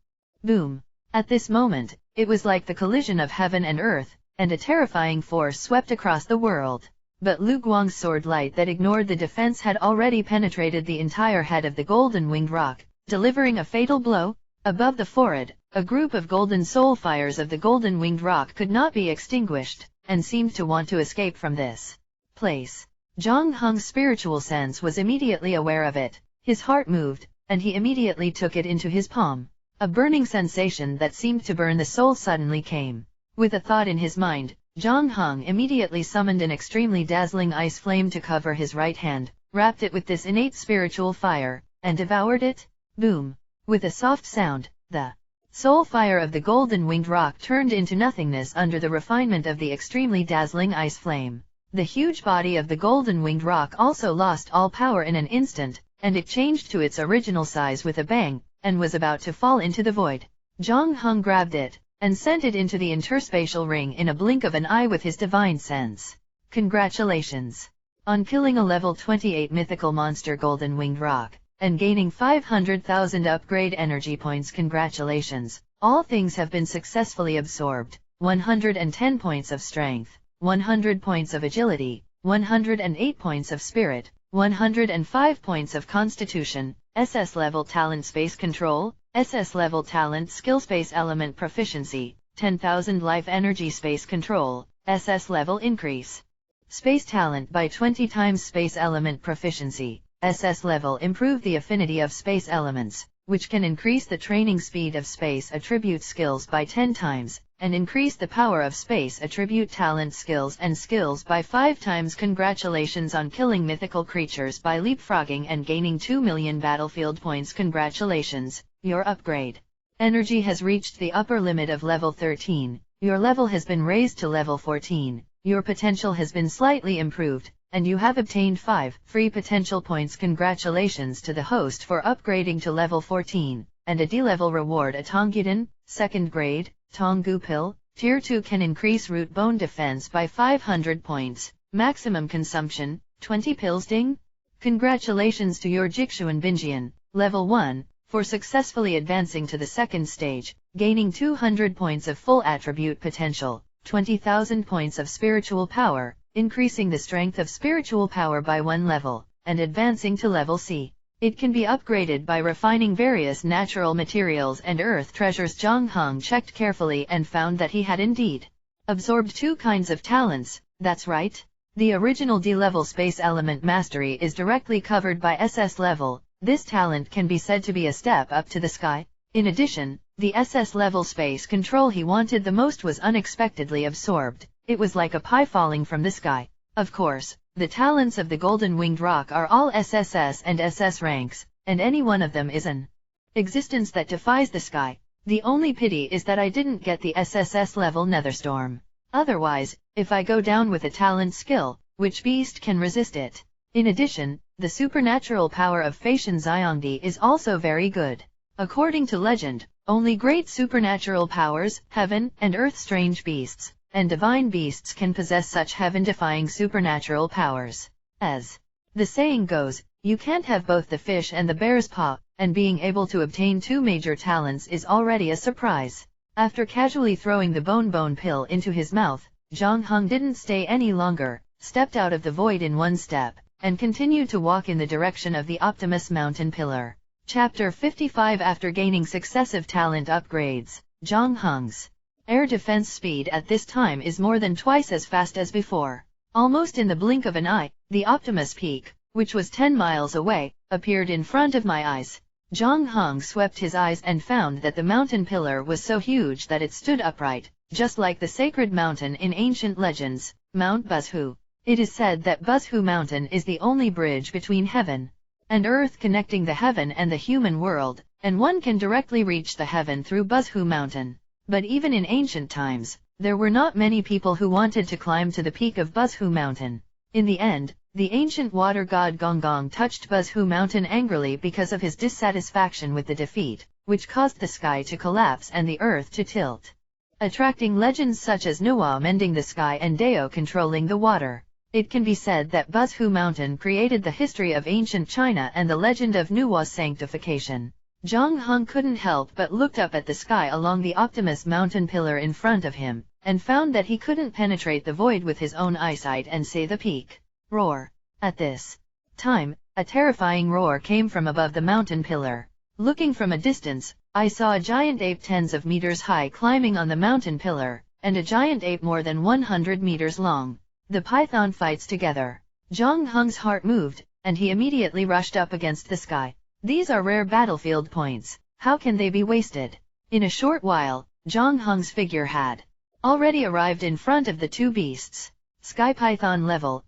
Boom! At this moment, it was like the collision of heaven and earth, and a terrifying force swept across the world. But Lu Guang's sword light that ignored the defense had already penetrated the entire head of the golden-winged rock, delivering a fatal blow. Above the forehead, a group of golden soul fires of the golden-winged rock could not be extinguished, and seemed to want to escape from this place. Zhang Heng's spiritual sense was immediately aware of it. His heart moved, and he immediately took it into his palm. A burning sensation that seemed to burn the soul suddenly came. With a thought in his mind, Zhang Heng immediately summoned an extremely dazzling ice flame to cover his right hand, wrapped it with this innate spiritual fire, and devoured it. Boom! With a soft sound, the soul fire of the golden-winged rock turned into nothingness under the refinement of the extremely dazzling ice flame. The huge body of the golden-winged rock also lost all power in an instant, and it changed to its original size with a bang, and was about to fall into the void. Zhang Heng grabbed it, and sent it into the interspatial ring in a blink of an eye with his divine sense. Congratulations! On killing a level 28 mythical monster golden-winged rock, and gaining 500,000 upgrade energy points, congratulations! All things have been successfully absorbed. 110 points of strength, 100 points of agility, 108 points of spirit, 105 points of constitution, SS level talent space control, SS level talent skill space element proficiency, 10,000 life energy space control, SS level increase. Space talent by 20 times space element proficiency, SS level improve the affinity of space elements, which can increase the training speed of space attribute skills by 10 times, and increase the power of space attribute talent skills and skills by 5 times. Congratulations on killing mythical creatures by leapfrogging and gaining 2 million battlefield points. Congratulations, your upgrade energy has reached the upper limit of level 13, your level has been raised to level 14, your potential has been slightly improved, and you have obtained 5 free potential points. Congratulations to the host for upgrading to level 14, and a D-level reward. A Tongyudan, 2nd grade, Tonggu Pill, Tier 2 can increase root bone defense by 500 points, maximum consumption, 20 pills. Ding! Congratulations to your Jixuan Binjian, level 1, for successfully advancing to the 2nd stage, gaining 200 points of full attribute potential, 20,000 points of spiritual power, increasing the strength of spiritual power by 1 level, and advancing to level C. It can be upgraded by refining various natural materials and earth treasures. Zhang Heng checked carefully and found that he had indeed absorbed 2 kinds of talents. That's right. The original D-level space element mastery is directly covered by SS level. This talent can be said to be a step up to the sky. In addition, the SS level space control he wanted the most was unexpectedly absorbed. It was like a pie falling from the sky. Of course, the talents of the golden-winged rock are all SSS and SS ranks, and any one of them is an existence that defies the sky. The only pity is that I didn't get the SSS level Netherstorm. Otherwise, if I go down with a talent skill, which beast can resist it? In addition, the supernatural power of Facian Xiongdi is also very good. According to legend, only great supernatural powers, heaven and earth strange beasts, and divine beasts can possess such heaven-defying supernatural powers. As the saying goes, you can't have both the fish and the bear's paw, and being able to obtain two major talents is already a surprise. After casually throwing the bone pill into his mouth, Zhang Heng didn't stay any longer, stepped out of the void in one step, and continued to walk in the direction of the Optimus Mountain Pillar. Chapter 55. After gaining successive talent upgrades, Zhang Heng's air defense speed at this time is more than twice as fast as before. Almost in the blink of an eye, the Optimus Peak, which was 10 miles away, appeared in front of my eyes. Zhang Heng swept his eyes and found that the mountain pillar was so huge that it stood upright, just like the sacred mountain in ancient legends, Mount Buzhu. It is said that Buzhu Mountain is the only bridge between heaven and earth connecting the heaven and the human world, and one can directly reach the heaven through Buzhu Mountain. But even in ancient times, there were not many people who wanted to climb to the peak of Buzhu Mountain. In the end, the ancient water god Gonggong touched Buzhu Mountain angrily because of his dissatisfaction with the defeat, which caused the sky to collapse and the earth to tilt, attracting legends such as Nuwa mending the sky and Dao controlling the water. It can be said that Buzhu Mountain created the history of ancient China and the legend of Nuwa's sanctification. Zhang Heng couldn't help but looked up at the sky along the Optimus Mountain Pillar in front of him, and found that he couldn't penetrate the void with his own eyesight and see the peak. Roar. At this time, a terrifying roar came from above the mountain pillar. Looking from a distance, I saw a giant ape tens of meters high climbing on the mountain pillar, and a giant ape more than 100 meters long. The python fights together. Zhang Heng's heart moved, and he immediately rushed up against the sky. These are rare battlefield points, how can they be wasted? In a short while, Zhang Heng's figure had already arrived in front of the two beasts. Sky Python level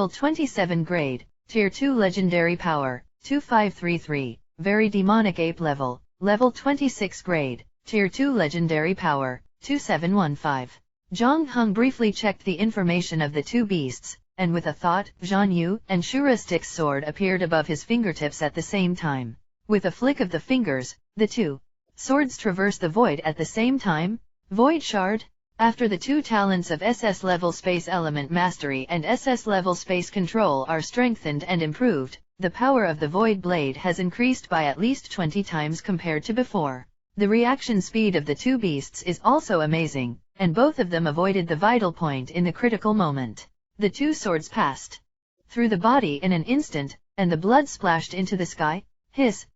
27 grade, Tier 2 Legendary Power, 2533, Very Demonic Ape level 26 grade, Tier 2 Legendary Power, 2715. Zhang Heng briefly checked the information of the two beasts, and with a thought, Zhan Yu and Shura Stick's sword appeared above his fingertips at the same time. With a flick of the fingers, the two swords traverse the void at the same time. Void Shard. After the two talents of SS level Space Element Mastery and SS level Space Control are strengthened and improved, the power of the Void Blade has increased by at least 20 times compared to before. The reaction speed of the two beasts is also amazing, and both of them avoided the vital point in the critical moment. The two swords passed through the body in an instant, and the blood splashed into the sky. Hiss,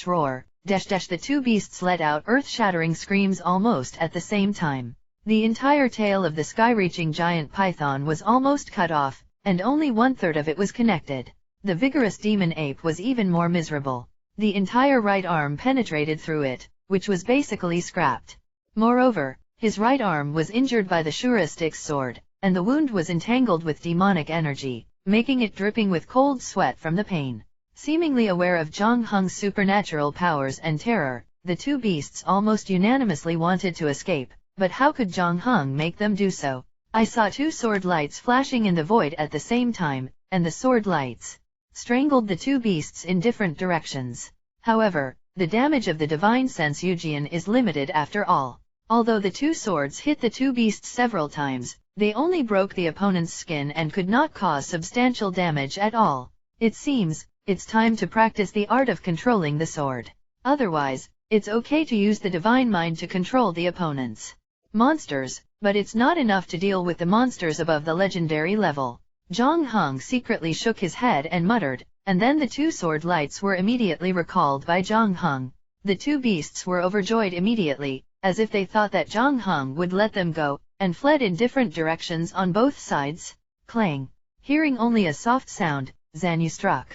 roar, the two beasts let out earth-shattering screams almost at the same time. The entire tail of the sky-reaching giant python was almost cut off, and only 1/3 of it was connected. The vigorous demon ape was even more miserable. The entire right arm penetrated through it, which was basically scrapped. Moreover, his right arm was injured by the Shura Stick's sword, and the wound was entangled with demonic energy, making it dripping with cold sweat from the pain. Seemingly aware of Zhang Heng's supernatural powers and terror, the two beasts almost unanimously wanted to escape, but how could Zhang Heng make them do so? I saw two sword lights flashing in the void at the same time, and the sword lights strangled the two beasts in different directions. However, the damage of the divine sense Yujian is limited after all. Although the two swords hit the two beasts several times, they only broke the opponent's skin and could not cause substantial damage at all. It seems, it's time to practice the art of controlling the sword. Otherwise, it's okay to use the divine mind to control the opponent's monsters, but it's not enough to deal with the monsters above the legendary level. Zhang Heng secretly shook his head and muttered, and then the two sword lights were immediately recalled by Zhang Heng. The two beasts were overjoyed immediately, as if they thought that Zhang Heng would let them go, and fled in different directions on both sides. Clang. Hearing only a soft sound, Zhan Yu struck.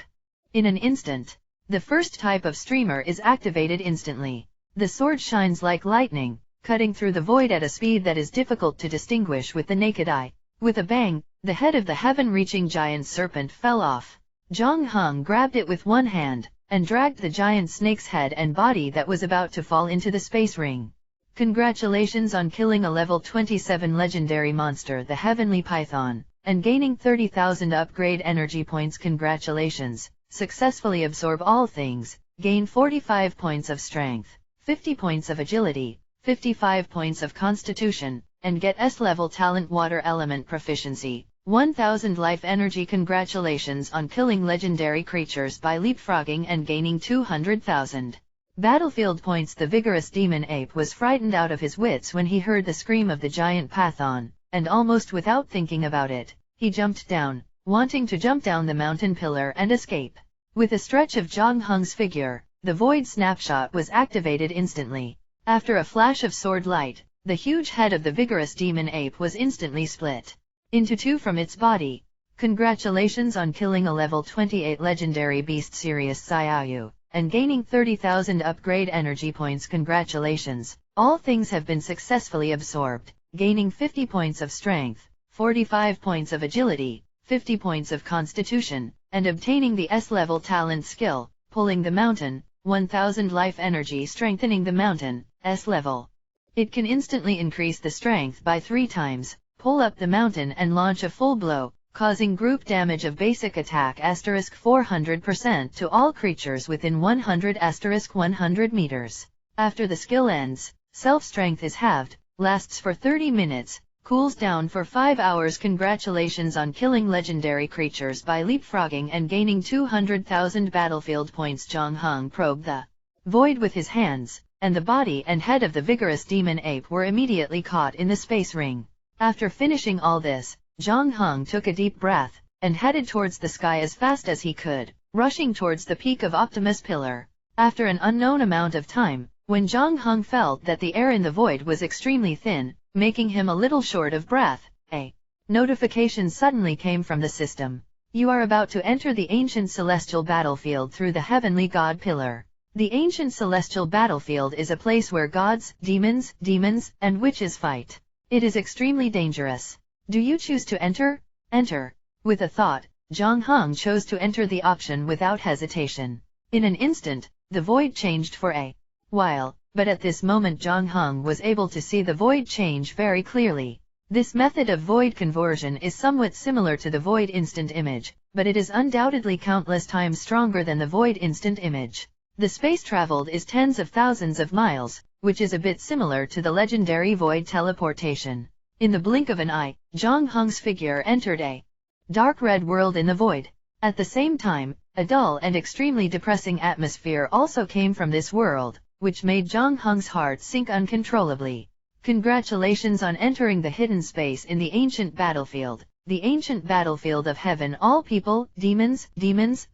In an instant, the first type of streamer is activated instantly. The sword shines like lightning, cutting through the void at a speed that is difficult to distinguish with the naked eye. With a bang, the head of the heaven-reaching giant serpent fell off. Zhang Heng grabbed it with one hand, and dragged the giant snake's head and body that was about to fall into the space ring. Congratulations on killing a level 27 legendary monster, the Heavenly Python, and gaining 30,000 upgrade energy points. Congratulations. Successfully absorb all things, gain 45 points of strength, 50 points of agility, 55 points of constitution, and get S-level talent water element proficiency, 1000 life energy. Congratulations on killing legendary creatures by leapfrogging and gaining 200,000 battlefield points. The vigorous demon ape was frightened out of his wits when he heard the scream of the giant python, and almost without thinking about it, he jumped down, wanting to jump down the mountain pillar and escape. With a stretch of Zhang Heng's figure, the void snapshot was activated instantly. After a flash of sword light, the huge head of the vigorous demon ape was instantly split into two from its body. Congratulations on killing a level 28 legendary beast Sirius Xiaoyu, and gaining 30,000 upgrade energy points. Congratulations, all things have been successfully absorbed, gaining 50 points of strength, 45 points of agility, 50 points of constitution, and obtaining the S-level talent skill, pulling the mountain, 1000 life energy. Strengthening the mountain, S-level. It can instantly increase the strength by 3 times, pull up the mountain and launch a full blow, causing group damage of basic attack *400% to all creatures within 100*100 meters. After the skill ends, self-strength is halved, lasts for 30 minutes, cools down for 5 hours. Congratulations on killing legendary creatures by leapfrogging and gaining 200,000 battlefield points. Zhang Heng probed the void with his hands, and the body and head of the vigorous demon ape were immediately caught in the space ring. After finishing all this, Zhang Heng took a deep breath, and headed towards the sky as fast as he could, rushing towards the peak of Optimus Pillar. After an unknown amount of time, when Zhang Heng felt that the air in the void was extremely thin, making him a little short of breath, a notification suddenly came from the system. You are about to enter the ancient celestial battlefield through the heavenly god pillar. The ancient celestial battlefield is a place where gods, demons, and witches fight. It is extremely dangerous. Do you choose to enter? Enter. With a thought, Zhang Heng chose to enter the option without hesitation. In an instant, the void changed for a while, but at this moment Zhang Heng was able to see the void change very clearly. This method of void conversion is somewhat similar to the void instant image, but it is undoubtedly countless times stronger than the void instant image. The space traveled is tens of thousands of miles, which is a bit similar to the legendary void teleportation. In the blink of an eye, Zhang Heng's figure entered a dark red world in the void. At the same time, a dull and extremely depressing atmosphere also came from this world, which made Zhang Heng's heart sink uncontrollably. Congratulations on entering the hidden space in the ancient battlefield. The ancient battlefield of heaven. All people, demons,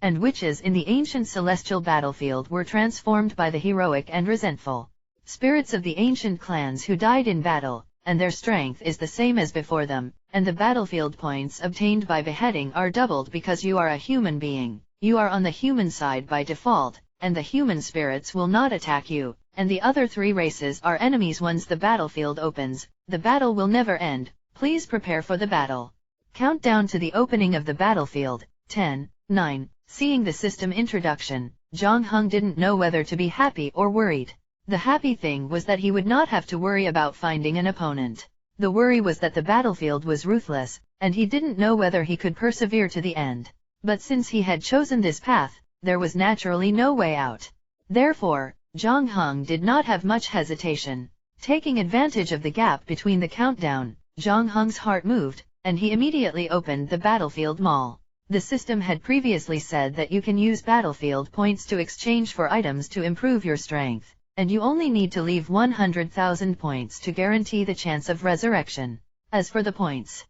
and witches in the ancient celestial battlefield were transformed by the heroic and resentful spirits of the ancient clans who died in battle, and their strength is the same as before them, and the battlefield points obtained by beheading are doubled because you are a human being. You are on the human side by default, and the human spirits will not attack you, and the other 3 races are enemies. Once the battlefield opens, the battle will never end. Please prepare for the battle. Countdown to the opening of the battlefield, 10, 9. Seeing the system introduction, Zhang Heng didn't know whether to be happy or worried. The happy thing was that he would not have to worry about finding an opponent. The worry was that the battlefield was ruthless, and he didn't know whether he could persevere to the end. But since he had chosen this path, there was naturally no way out. Therefore, Zhang Heng did not have much hesitation. Taking advantage of the gap between the countdown, Zhang Heng's heart moved, and he immediately opened the battlefield mall. The system had previously said that you can use battlefield points to exchange for items to improve your strength, and you only need to leave 100,000 points to guarantee the chance of resurrection. As for the points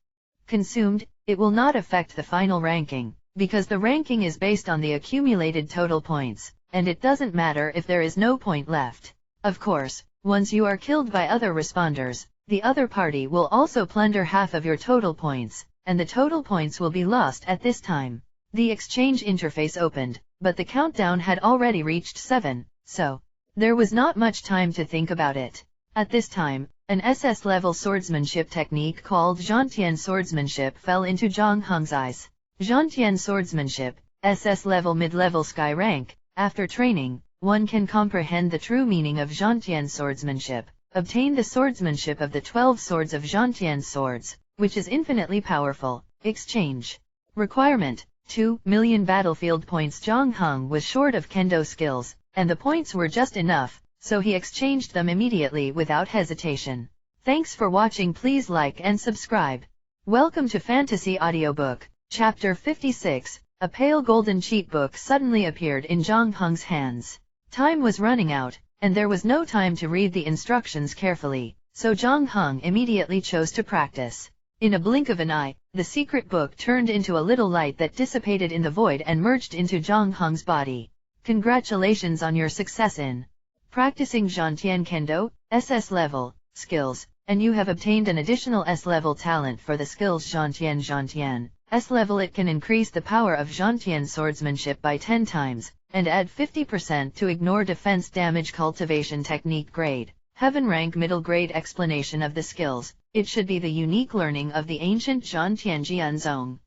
consumed, it will not affect the final ranking, because the ranking is based on the accumulated total points, and it doesn't matter if there is no point left. Of course, once you are killed by other responders, the other party will also plunder half of your total points, and the total points will be lost at this time. The exchange interface opened, but the countdown had already reached 7, so there was not much time to think about it. At this time, an SS-level swordsmanship technique called Zhantian swordsmanship fell into Zhang Heng's eyes. Zhantian swordsmanship, SS level mid-level sky rank, After training, one can comprehend the true meaning of Zhantian swordsmanship, obtain the swordsmanship of the 12 swords of Zhantian swords, which is infinitely powerful. Exchange. Requirement: 2 million battlefield points. Zhang Heng was short of kendo skills, and the points were just enough, so he exchanged them immediately without hesitation. Thanks for watching. Please like and subscribe. Welcome to Fantasy Audiobook, Chapter 56. A pale golden cheat book suddenly appeared in Zhang Heng's hands. Time was running out, and there was no time to read the instructions carefully, so Zhang Heng immediately chose to practice. In a blink of an eye, the secret book turned into a little light that dissipated in the void and merged into Zhang Heng's body. Congratulations on your success in practicing Zhantian Kendo, SS level, skills, and you have obtained an additional S level talent for the skills Zhantian S level. It can increase the power of Zhantian swordsmanship by 10 times, and add 50% to ignore defense damage. Cultivation technique grade, heaven rank middle grade. Explanation of the skills: it should be the unique learning of the ancient Zhantian Jianzong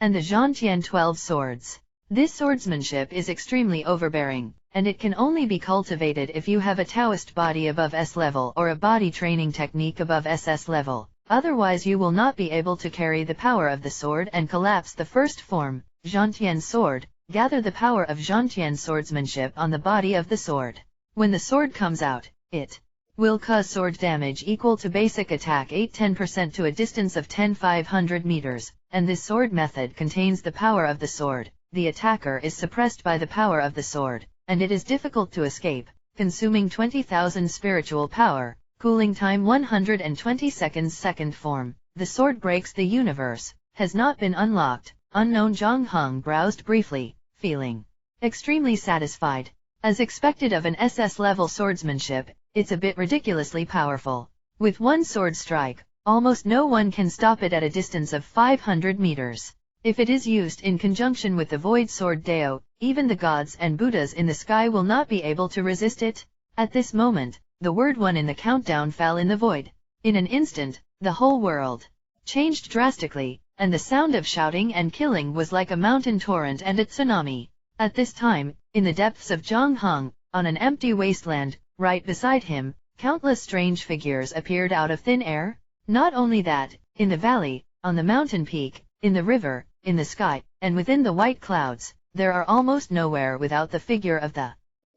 and the Zhantian 12 swords. This swordsmanship is extremely overbearing, and it can only be cultivated if you have a Taoist body above S level or a body training technique above SS level. Otherwise you will not be able to carry the power of the sword and collapse the first form, Zhantian sword. Gather the power of Zhantian swordsmanship on the body of the sword. When the sword comes out, it will cause sword damage equal to basic attack 8-10% to a distance of 10-500 meters, and this sword method contains the power of the sword. The attacker is suppressed by the power of the sword, and it is difficult to escape, consuming 20,000 spiritual power. Cooling time 120 seconds. Second form, the sword breaks the universe, has not been unlocked. Unknown. Zhang Heng browsed briefly, feeling extremely satisfied. As expected of an SS level swordsmanship, it's a bit ridiculously powerful. With one sword strike, almost no one can stop it at a distance of 500 meters. If it is used in conjunction with the void sword Dao, even the gods and Buddhas in the sky will not be able to resist it. At this moment, the word 1 in the countdown fell in the void. In an instant, the whole world changed drastically, and the sound of shouting and killing was like a mountain torrent and a tsunami. At this time, in the depths of Zhang Heng, on an empty wasteland, right beside him, countless strange figures appeared out of thin air. Not only that, in the valley, on the mountain peak, in the river, in the sky, and within the white clouds, there are almost nowhere without the figure of the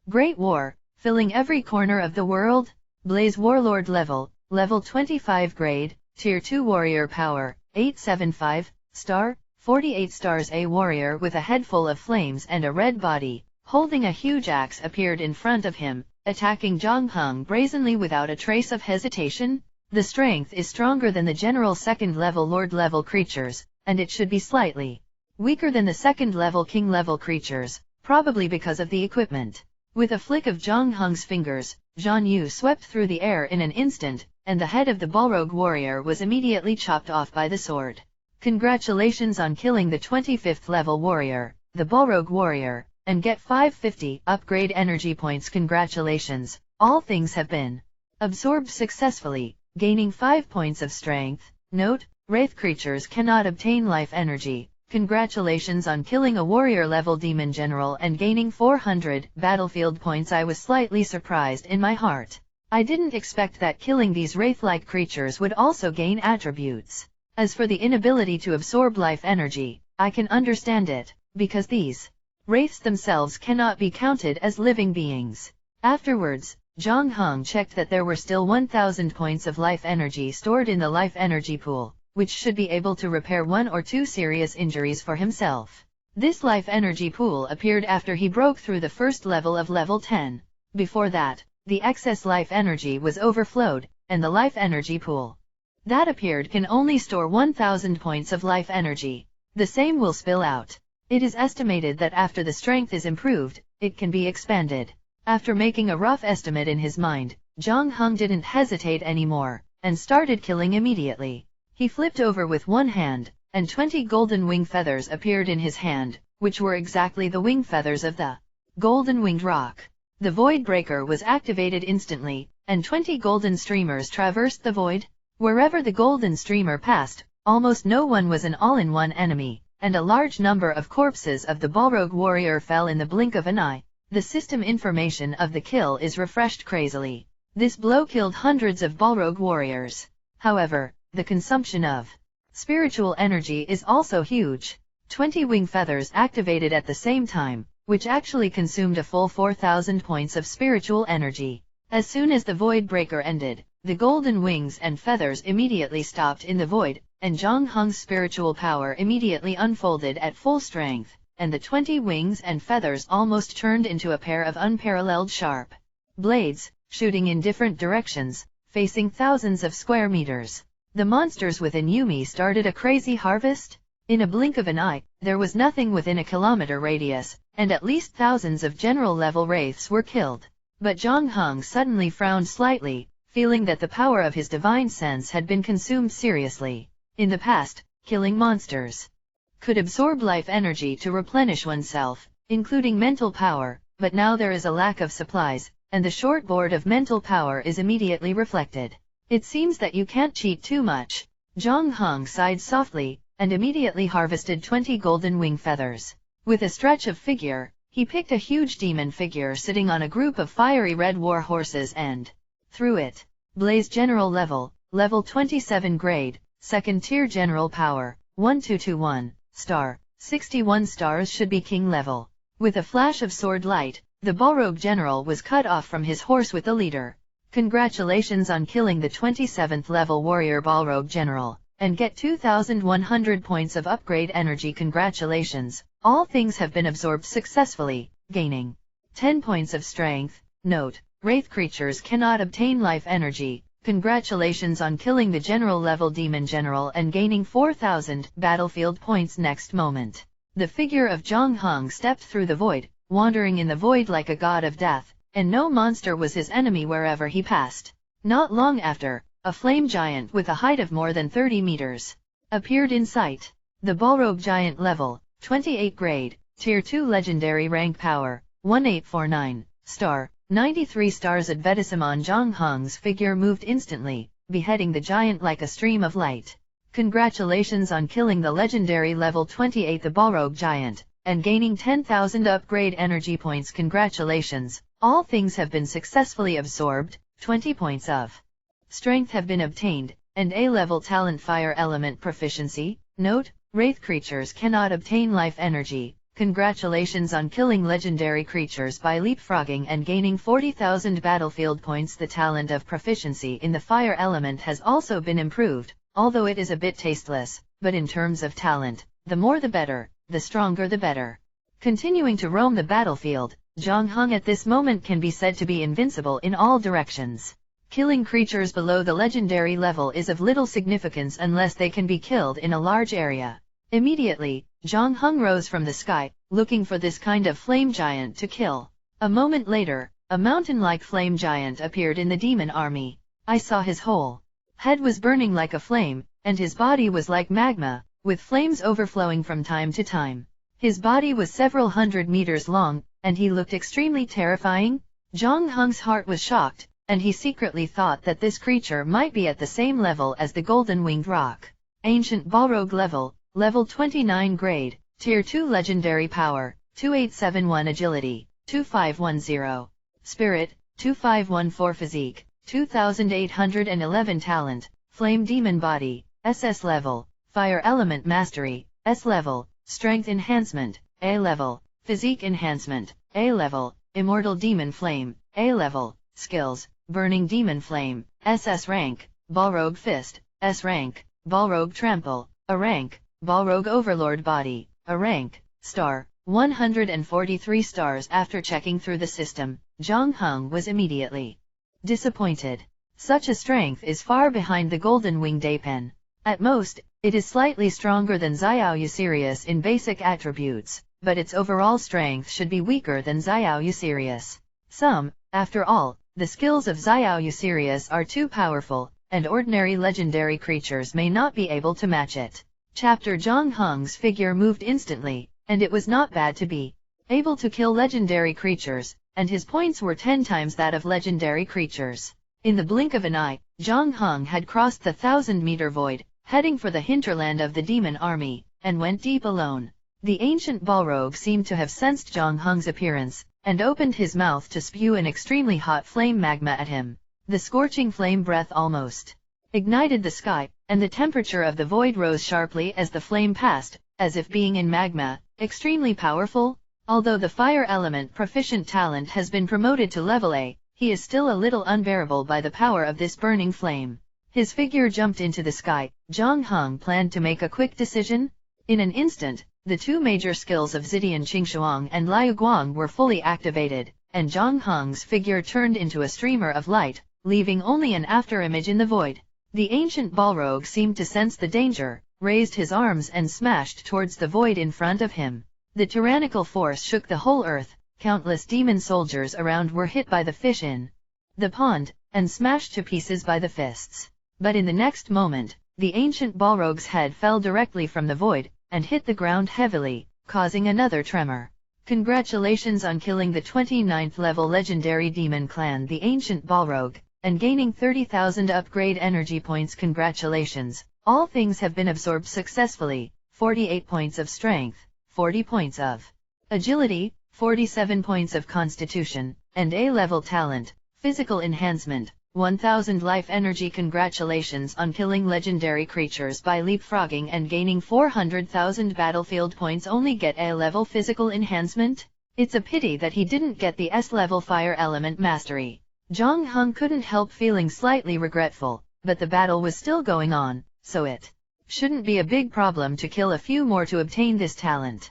Great War, filling every corner of the world. Blaze Warlord level 25 grade, Tier 2 warrior power, 875, star, 48 stars. A warrior with a head full of flames and a red body, holding a huge axe appeared in front of him, attacking Zhang Heng brazenly without a trace of hesitation. The strength is stronger than the general second level Lord level creatures, and it should be slightly weaker than the second level King level creatures, probably because of the equipment. With a flick of Zhang Heng's fingers, Zhan Yu swept through the air in an instant, and the head of the Balrog warrior was immediately chopped off by the sword. Congratulations on killing the 25th level warrior, the Balrog warrior, and get 550 upgrade energy points. Congratulations, all things have been absorbed successfully, gaining 5 points of strength. Note: wraith creatures cannot obtain life energy. Congratulations on killing a warrior level demon general and gaining 400 battlefield points. I was slightly surprised in my heart. I didn't expect that killing these wraith-like creatures would also gain attributes. As for the inability to absorb life energy, I can understand it, because these wraiths themselves cannot be counted as living beings. Afterwards, Zhang Heng checked that there were still 1000 points of life energy stored in the life energy pool, which should be able to repair 1 or 2 serious injuries for himself. This life energy pool appeared after he broke through the first level of level 10. Before that, the excess life energy was overflowed, and the life energy pool that appeared can only store 1000 points of life energy. The same will spill out. It is estimated that after the strength is improved, it can be expanded. After making a rough estimate in his mind, Zhang Heng didn't hesitate anymore, and started killing immediately. He flipped over with one hand, and 20 golden wing feathers appeared in his hand, which were exactly the wing feathers of the golden winged rock. The void breaker was activated instantly, and 20 golden streamers traversed the void. Wherever the golden streamer passed, almost no one was an all-in-one enemy, and a large number of corpses of the Balrog warrior fell in the blink of an eye. The system information of the kill is refreshed crazily. This blow killed hundreds of Balrog warriors. However, the consumption of spiritual energy is also huge. 20 wing feathers activated at the same time, which actually consumed a full 4,000 points of spiritual energy. As soon as the void breaker ended, the golden wings and feathers immediately stopped in the void, and Zhang Heng's spiritual power immediately unfolded at full strength, and the 20 wings and feathers almost turned into a pair of unparalleled sharp blades, shooting in different directions, facing thousands of square meters. The monsters within Yumi started a crazy harvest. In a blink of an eye, there was nothing within a kilometer radius, and at least thousands of general-level wraiths were killed. But Zhang Heng suddenly frowned slightly, feeling that the power of his divine sense had been consumed seriously. In the past, killing monsters could absorb life energy to replenish oneself, including mental power, but now there is a lack of supplies, and the short board of mental power is immediately reflected. It seems that you can't cheat too much. Zhang Heng sighed softly, and immediately harvested 20 golden wing feathers. With a stretch of figure, he picked a huge demon figure sitting on a group of fiery red war horses and threw it. Blaze general level, level 27 grade, second tier general power, 1221, star, 61 stars should be king level. With a flash of sword light, the Balrog general was cut off from his horse with the leader. Congratulations on killing the 27th level warrior Balrog general, and get 2,100 points of upgrade energy. Congratulations, all things have been absorbed successfully, gaining 10 points of strength. Note, wraith creatures cannot obtain life energy. Congratulations on killing the general level demon general and gaining 4,000 battlefield points. Next moment, the figure of Zhang Heng stepped through the void, wandering in the void like a god of death, and no monster was his enemy wherever he passed. Not long after, a flame giant with a height of more than 30 meters appeared in sight. The Balrog giant level, 28 grade, tier 2 legendary rank power, 1849, star, 93 stars. Advertisement. Zhang Heng's figure moved instantly, beheading the giant like a stream of light. Congratulations on killing the legendary level 28 the Balrog giant, and gaining 10,000 upgrade energy points. Congratulations, all things have been successfully absorbed, 20 points of strength have been obtained, and A-level talent fire element proficiency. Note, wraith creatures cannot obtain life energy. Congratulations on killing legendary creatures by leapfrogging and gaining 40,000 battlefield points. The talent of proficiency in the fire element has also been improved, although it is a bit tasteless, but in terms of talent, the more the better, the stronger the better. Continuing to roam the battlefield, Zhang Heng at this moment can be said to be invincible in all directions. Killing creatures below the legendary level is of little significance unless they can be killed in a large area. Immediately, Zhang Heng rose from the sky, looking for this kind of flame giant to kill. A moment later, a mountain-like flame giant appeared in the demon army. I saw his whole head was burning like a flame, and his body was like magma, with flames overflowing from time to time. His body was several hundred meters long, and he looked extremely terrifying. Zhang Heng's heart was shocked, and he secretly thought that this creature might be at the same level as the golden-winged rock. Ancient Balrog level, level 29 grade, tier 2 legendary power, 2871 agility, 2510 spirit, 2514 physique, 2811 talent, flame demon body, SS level, fire element mastery, S level, strength enhancement, A level, physique enhancement, A level, immortal demon flame, A level, skills, burning demon flame, SS rank, Balrog fist, S rank, Balrog trample, A rank, Balrog overlord body, A rank, star, 143 stars. After checking through the system, Zhang Heng was immediately disappointed. Such a strength is far behind the golden winged apen. At most, it is slightly stronger than Xiao Usirius in basic attributes, but its overall strength should be weaker than Xiao Usirius. After all, the skills of Xiao Usirius are too powerful, and ordinary legendary creatures may not be able to match it. Zhang Heng's figure moved instantly, and it was not bad to be able to kill legendary creatures, and his points were 10 times that of legendary creatures. In the blink of an eye, Zhang Heng had crossed the 1,000-meter void, heading for the hinterland of the demon army, and went deep alone. The ancient Balrog seemed to have sensed Zhang Heng's appearance, and opened his mouth to spew an extremely hot flame magma at him. The scorching flame breath almost ignited the sky, and the temperature of the void rose sharply as the flame passed, as if being in magma, extremely powerful. Although the fire element proficient talent has been promoted to level A, he is still a little unbearable by the power of this burning flame. His figure jumped into the sky. Zhang Heng planned to make a quick decision. In an instant, the two major skills of Zidian Qingshuang and Liu Guang were fully activated, and Zhang Heng's figure turned into a streamer of light, leaving only an afterimage in the void. The ancient Balrog seemed to sense the danger, raised his arms and smashed towards the void in front of him. The tyrannical force shook the whole earth. Countless demon soldiers around were hit by the fish in the pond, and smashed to pieces by the fists. But in the next moment, the ancient Balrog's head fell directly from the void, and hit the ground heavily, causing another tremor. Congratulations on killing the 29th level legendary demon clan the ancient Balrog, and gaining 30,000 upgrade energy points. Congratulations, all things have been absorbed successfully. 48 points of strength, 40 points of agility, 47 points of constitution, and A-level talent, physical enhancement, 1000 life energy. Congratulations on killing legendary creatures by leapfrogging and gaining 400,000 battlefield points. Only get A-level physical enhancement? It's a pity that he didn't get the S-level fire element mastery. Zhang Heng couldn't help feeling slightly regretful, but the battle was still going on, so it shouldn't be a big problem to kill a few more to obtain this talent.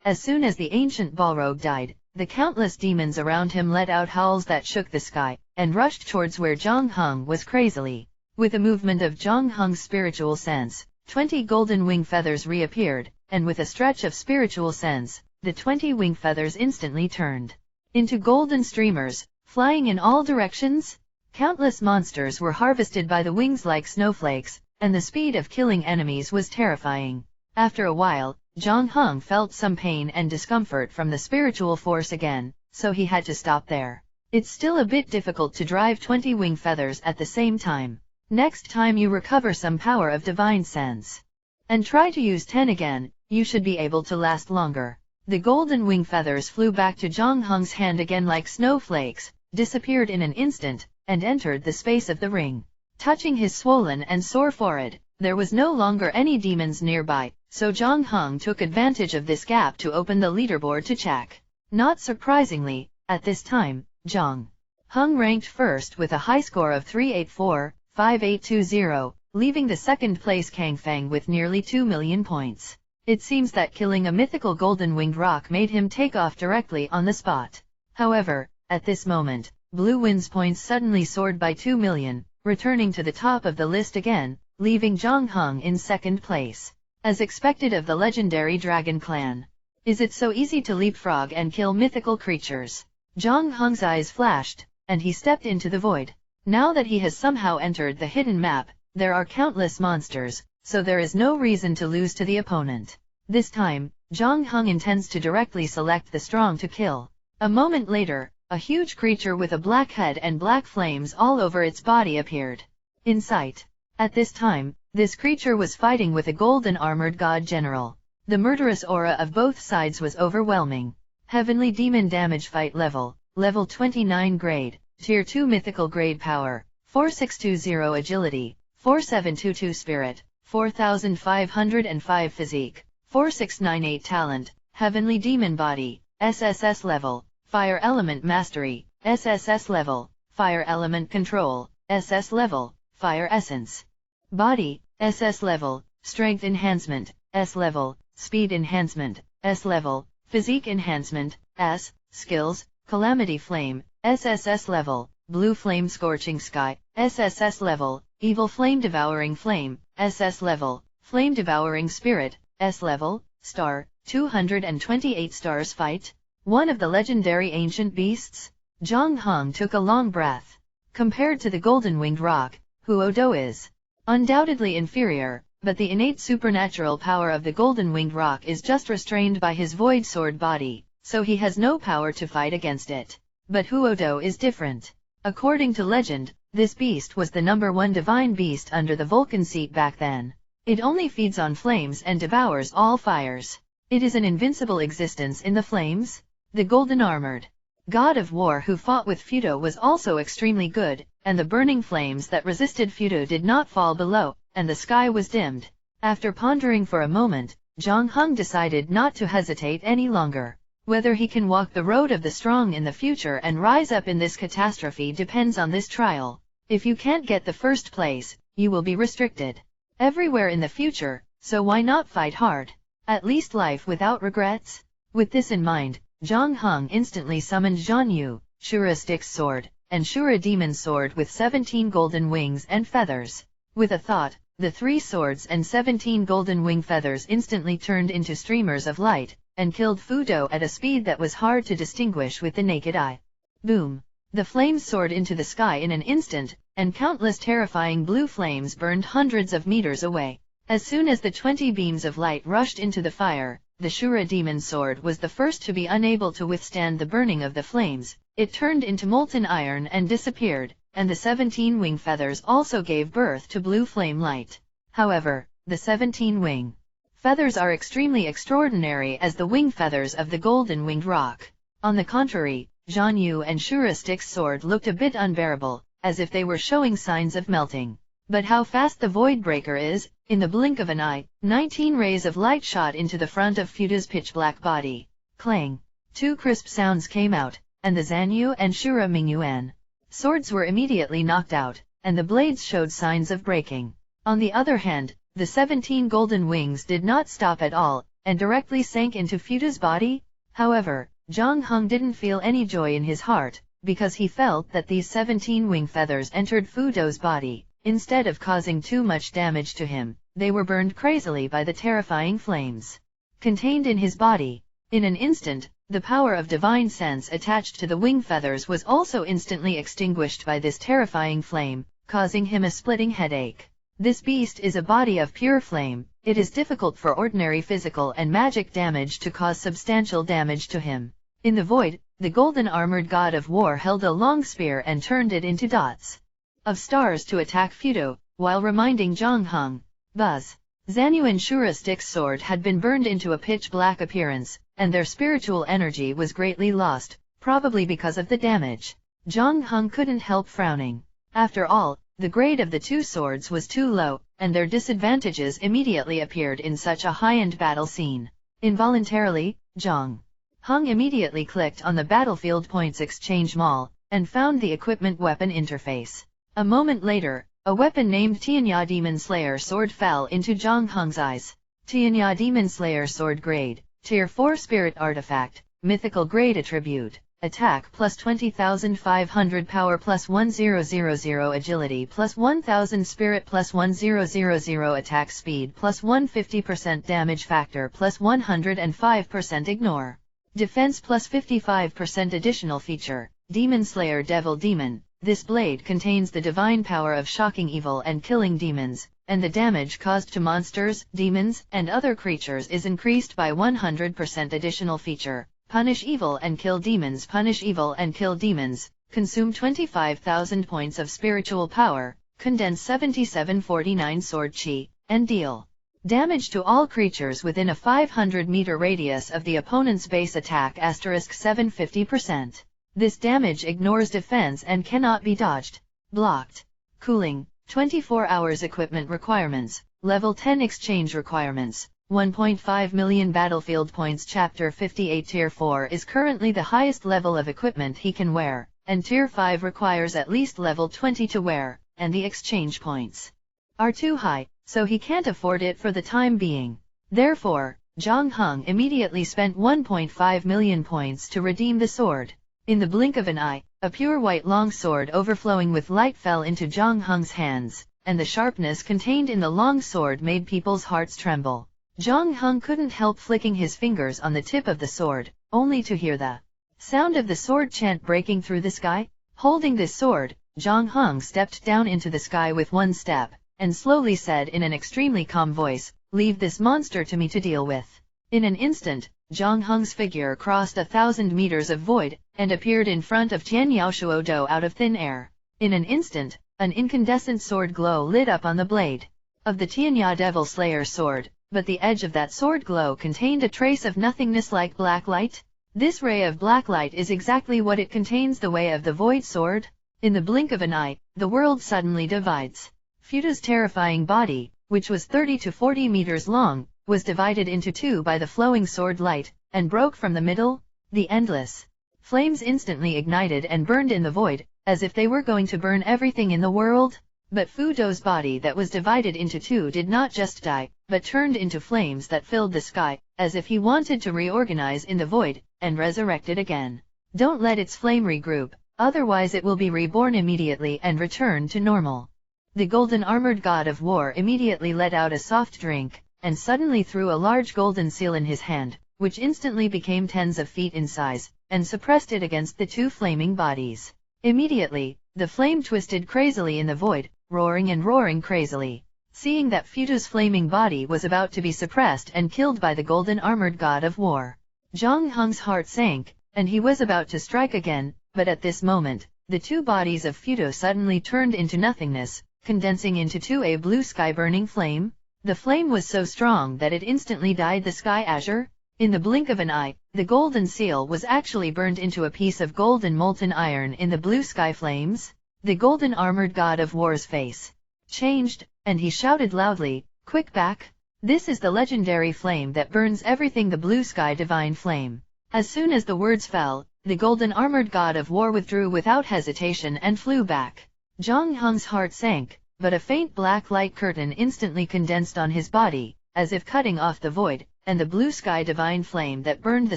As soon as the ancient Balrog died, the countless demons around him let out howls that shook the sky, and rushed towards where Zhang Heng was crazily. With a movement of Zhang Heng's spiritual sense, 20 golden wing feathers reappeared, and with a stretch of spiritual sense, the 20 wing feathers instantly turned into golden streamers, flying in all directions. Countless monsters were harvested by the wings like snowflakes, and the speed of killing enemies was terrifying. After a while, Zhang Heng felt some pain and discomfort from the spiritual force again, so he had to stop there. It's still a bit difficult to drive 20 wing feathers at the same time. Next time you recover some power of divine sense and try to use 10 again, you should be able to last longer. The golden wing feathers flew back to Zhang Heng's hand again like snowflakes, disappeared in an instant, and entered the space of the ring. Touching his swollen and sore forehead, there was no longer any demons nearby, so Zhang Heng took advantage of this gap to open the leaderboard to check. Not surprisingly, at this time, Zhang Heng ranked first with a high score of 384,5820, leaving the second place Kang Feng with nearly 2 million points. It seems that killing a mythical golden-winged rock made him take off directly on the spot. However, at this moment, Blue Wind's points suddenly soared by 2 million, returning to the top of the list again, leaving Zhang Heng in second place. As expected of the legendary Dragon Clan. Is it so easy to leapfrog and kill mythical creatures? Zhang Heng's eyes flashed, and he stepped into the void. Now that he has somehow entered the hidden map, there are countless monsters, so there is no reason to lose to the opponent. This time, Zhang Heng intends to directly select the strong to kill. A moment later, a huge creature with a black head and black flames all over its body appeared in sight. At this time, this creature was fighting with a golden armored god general. The murderous aura of both sides was overwhelming. Heavenly Demon Damage Fight Level, Level 29 Grade, Tier 2 Mythical Grade Power, 4620 Agility, 4722 Spirit, 4505 Physique, 4698 Talent, Heavenly Demon Body, SSS Level, Fire Element Mastery, SSS Level, Fire Element Control, SS Level, Fire Essence. Body, SS Level, Strength Enhancement, S Level, Speed Enhancement, S Level, Physique Enhancement, S, Skills, Calamity Flame, SSS Level, Blue Flame Scorching Sky, SSS Level, Evil Flame Devouring Flame, SS Level, Flame Devouring Spirit, S Level, Star, 228 stars. Fight, one of the legendary ancient beasts? Zhang Heng took a long breath. Compared to the golden-winged rock, Huodo is undoubtedly inferior, but the innate supernatural power of the golden-winged rock is just restrained by his void sword body, so he has no power to fight against it. But Huodo is different. According to legend, this beast was the #1 divine beast under the Vulcan seat back then. It only feeds on flames and devours all fires. It is an invincible existence in the flames. The golden armored god of war who fought with Fudo was also extremely good, and the burning flames that resisted Fudo did not fall below, and the sky was dimmed. After pondering for a moment, Zhang Heng decided not to hesitate any longer. Whether he can walk the road of the strong in the future and rise up in this catastrophe depends on this trial. If you can't get the first place, you will be restricted everywhere in the future, so why not fight hard? At least life without regrets? With this in mind, Zhang Heng instantly summoned Zhan Yu, Shura Styx sword, and Shura demon sword with 17 golden wings and feathers. With a thought, the 3 swords and 17 golden wing feathers instantly turned into streamers of light, and killed Fudo at a speed that was hard to distinguish with the naked eye. Boom! The flames soared into the sky in an instant, and countless terrifying blue flames burned hundreds of meters away. As soon as the 20 beams of light rushed into the fire, the Shura demon sword was the first to be unable to withstand the burning of the flames. It turned into molten iron and disappeared, and the 17 wing feathers also gave birth to blue flame light. However, the 17 wing feathers are extremely extraordinary as the wing feathers of the golden winged rock. On the contrary, Zhan Yu and Shura Styx sword looked a bit unbearable, as if they were showing signs of melting. But how fast the void breaker is! In the blink of an eye, 19 rays of light shot into the front of Fudo's pitch-black body. Clang! 2 crisp sounds came out, and the Zanyu and Shura Mingyuan swords were immediately knocked out, and the blades showed signs of breaking. On the other hand, the 17 golden wings did not stop at all, and directly sank into Fudo's body. However, Zhang Heng didn't feel any joy in his heart, because he felt that these 17 wing feathers entered Fudo's body. Instead of causing too much damage to him, they were burned crazily by the terrifying flames contained in his body. In an instant, the power of divine sense attached to the wing feathers was also instantly extinguished by this terrifying flame, causing him a splitting headache. This beast is a body of pure flame. It is difficult for ordinary physical and magic damage to cause substantial damage to him. In the void, the golden armored god of war held a long spear and turned it into dots of stars to attack Fudo, while reminding Zhang Heng. Buzz! Zanyu and Shura Styx sword had been burned into a pitch-black appearance, and their spiritual energy was greatly lost, probably because of the damage. Zhang Heng couldn't help frowning. After all, the grade of the 2 swords was too low, and their disadvantages immediately appeared in such a high-end battle scene. Involuntarily, Zhang Heng immediately clicked on the Battlefield Points Exchange Mall, and found the equipment weapon interface. A moment later, a weapon named Tianya Demon Slayer Sword fell into Zhang Heng's eyes. Tianya Demon Slayer Sword Grade, Tier 4 Spirit Artifact, Mythical Grade Attribute, Attack plus 20,500 Power plus 1000 Agility plus 1000 Spirit plus 1000 Attack Speed plus 150% Damage Factor plus 105% Ignore. Defense plus 55% Additional Feature, Demon Slayer Devil Demon. This blade contains the divine power of shocking evil and killing demons, and the damage caused to monsters, demons, and other creatures is increased by 100%. Additional feature, Punish evil and kill demons. Punish evil and kill demons, consume 25,000 points of spiritual power, condense 7749 sword chi, and deal damage to all creatures within a 500-meter radius of the opponent's base attack * 750%. This damage ignores defense and cannot be dodged, blocked. Cooling, 24 hours. Equipment requirements, Level 10 Exchange requirements, 1.5 million battlefield points. Chapter 58 Tier 4 is currently the highest level of equipment he can wear, and Tier 5 requires at least level 20 to wear, and the exchange points are too high, so he can't afford it for the time being. Therefore, Zhang Heng immediately spent 1.5 million points to redeem the sword. In the blink of an eye, a pure white long sword overflowing with light fell into Zhang Heng's hands, and the sharpness contained in the long sword made people's hearts tremble. Zhang Heng couldn't help flicking his fingers on the tip of the sword, only to hear the sound of the sword chant breaking through the sky. Holding this sword, Zhang Heng stepped down into the sky with one step, and slowly said in an extremely calm voice, "Leave this monster to me to deal with." In an instant, Zhang Heng's figure crossed 1,000 meters of void, and appeared in front of Tian Yaoshuodo out of thin air. In an instant, an incandescent sword glow lit up on the blade of the Tianya Devil Slayer sword, but the edge of that sword glow contained a trace of nothingness like black light. This ray of black light is exactly what it contains, the way of the void sword. In the blink of an eye, the world suddenly divides. Fudo's terrifying body, which was 30 to 40 meters long, was divided into two by the flowing sword light, and broke from the middle. The endless flames instantly ignited and burned in the void, as if they were going to burn everything in the world. But Fudo's body that was divided into two did not just die, but turned into flames that filled the sky, as if he wanted to reorganize in the void, and resurrect it again. Don't let its flame regroup, otherwise it will be reborn immediately and return to normal. The golden armored god of war immediately let out a soft drink, and suddenly threw a large golden seal in his hand, which instantly became tens of feet in size, and suppressed it against the two flaming bodies. Immediately, the flame twisted crazily in the void, roaring and roaring crazily. Seeing that Fudo's flaming body was about to be suppressed and killed by the golden armored god of war, Zhang Heng's heart sank, and he was about to strike again, but at this moment, the two bodies of Fudo suddenly turned into nothingness, condensing into a blue sky burning flame. The flame was so strong that it instantly dyed the sky azure. In the blink of an eye, the golden seal was actually burned into a piece of golden molten iron in the blue sky flames. The golden armored god of war's face changed, and he shouted loudly, "Quick back! This is the legendary flame that burns everything, the blue sky divine flame." As soon as the words fell, the golden armored god of war withdrew without hesitation and flew back. Zhang Heng's heart sank, but a faint black light curtain instantly condensed on his body, as if cutting off the void, and the blue sky divine flame that burned the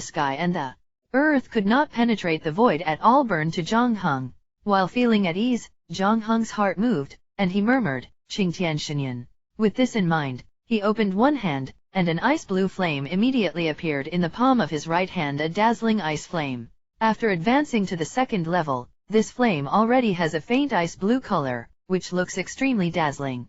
sky and the earth could not penetrate the void at all burned to Zhang Heng. While feeling at ease, Zhang Heng's heart moved, and he murmured, "Qingtian Shenyan." With this in mind, he opened one hand, and an ice blue flame immediately appeared in the palm of his right hand, a dazzling ice flame. After advancing to the second level, this flame already has a faint ice blue color, which looks extremely dazzling.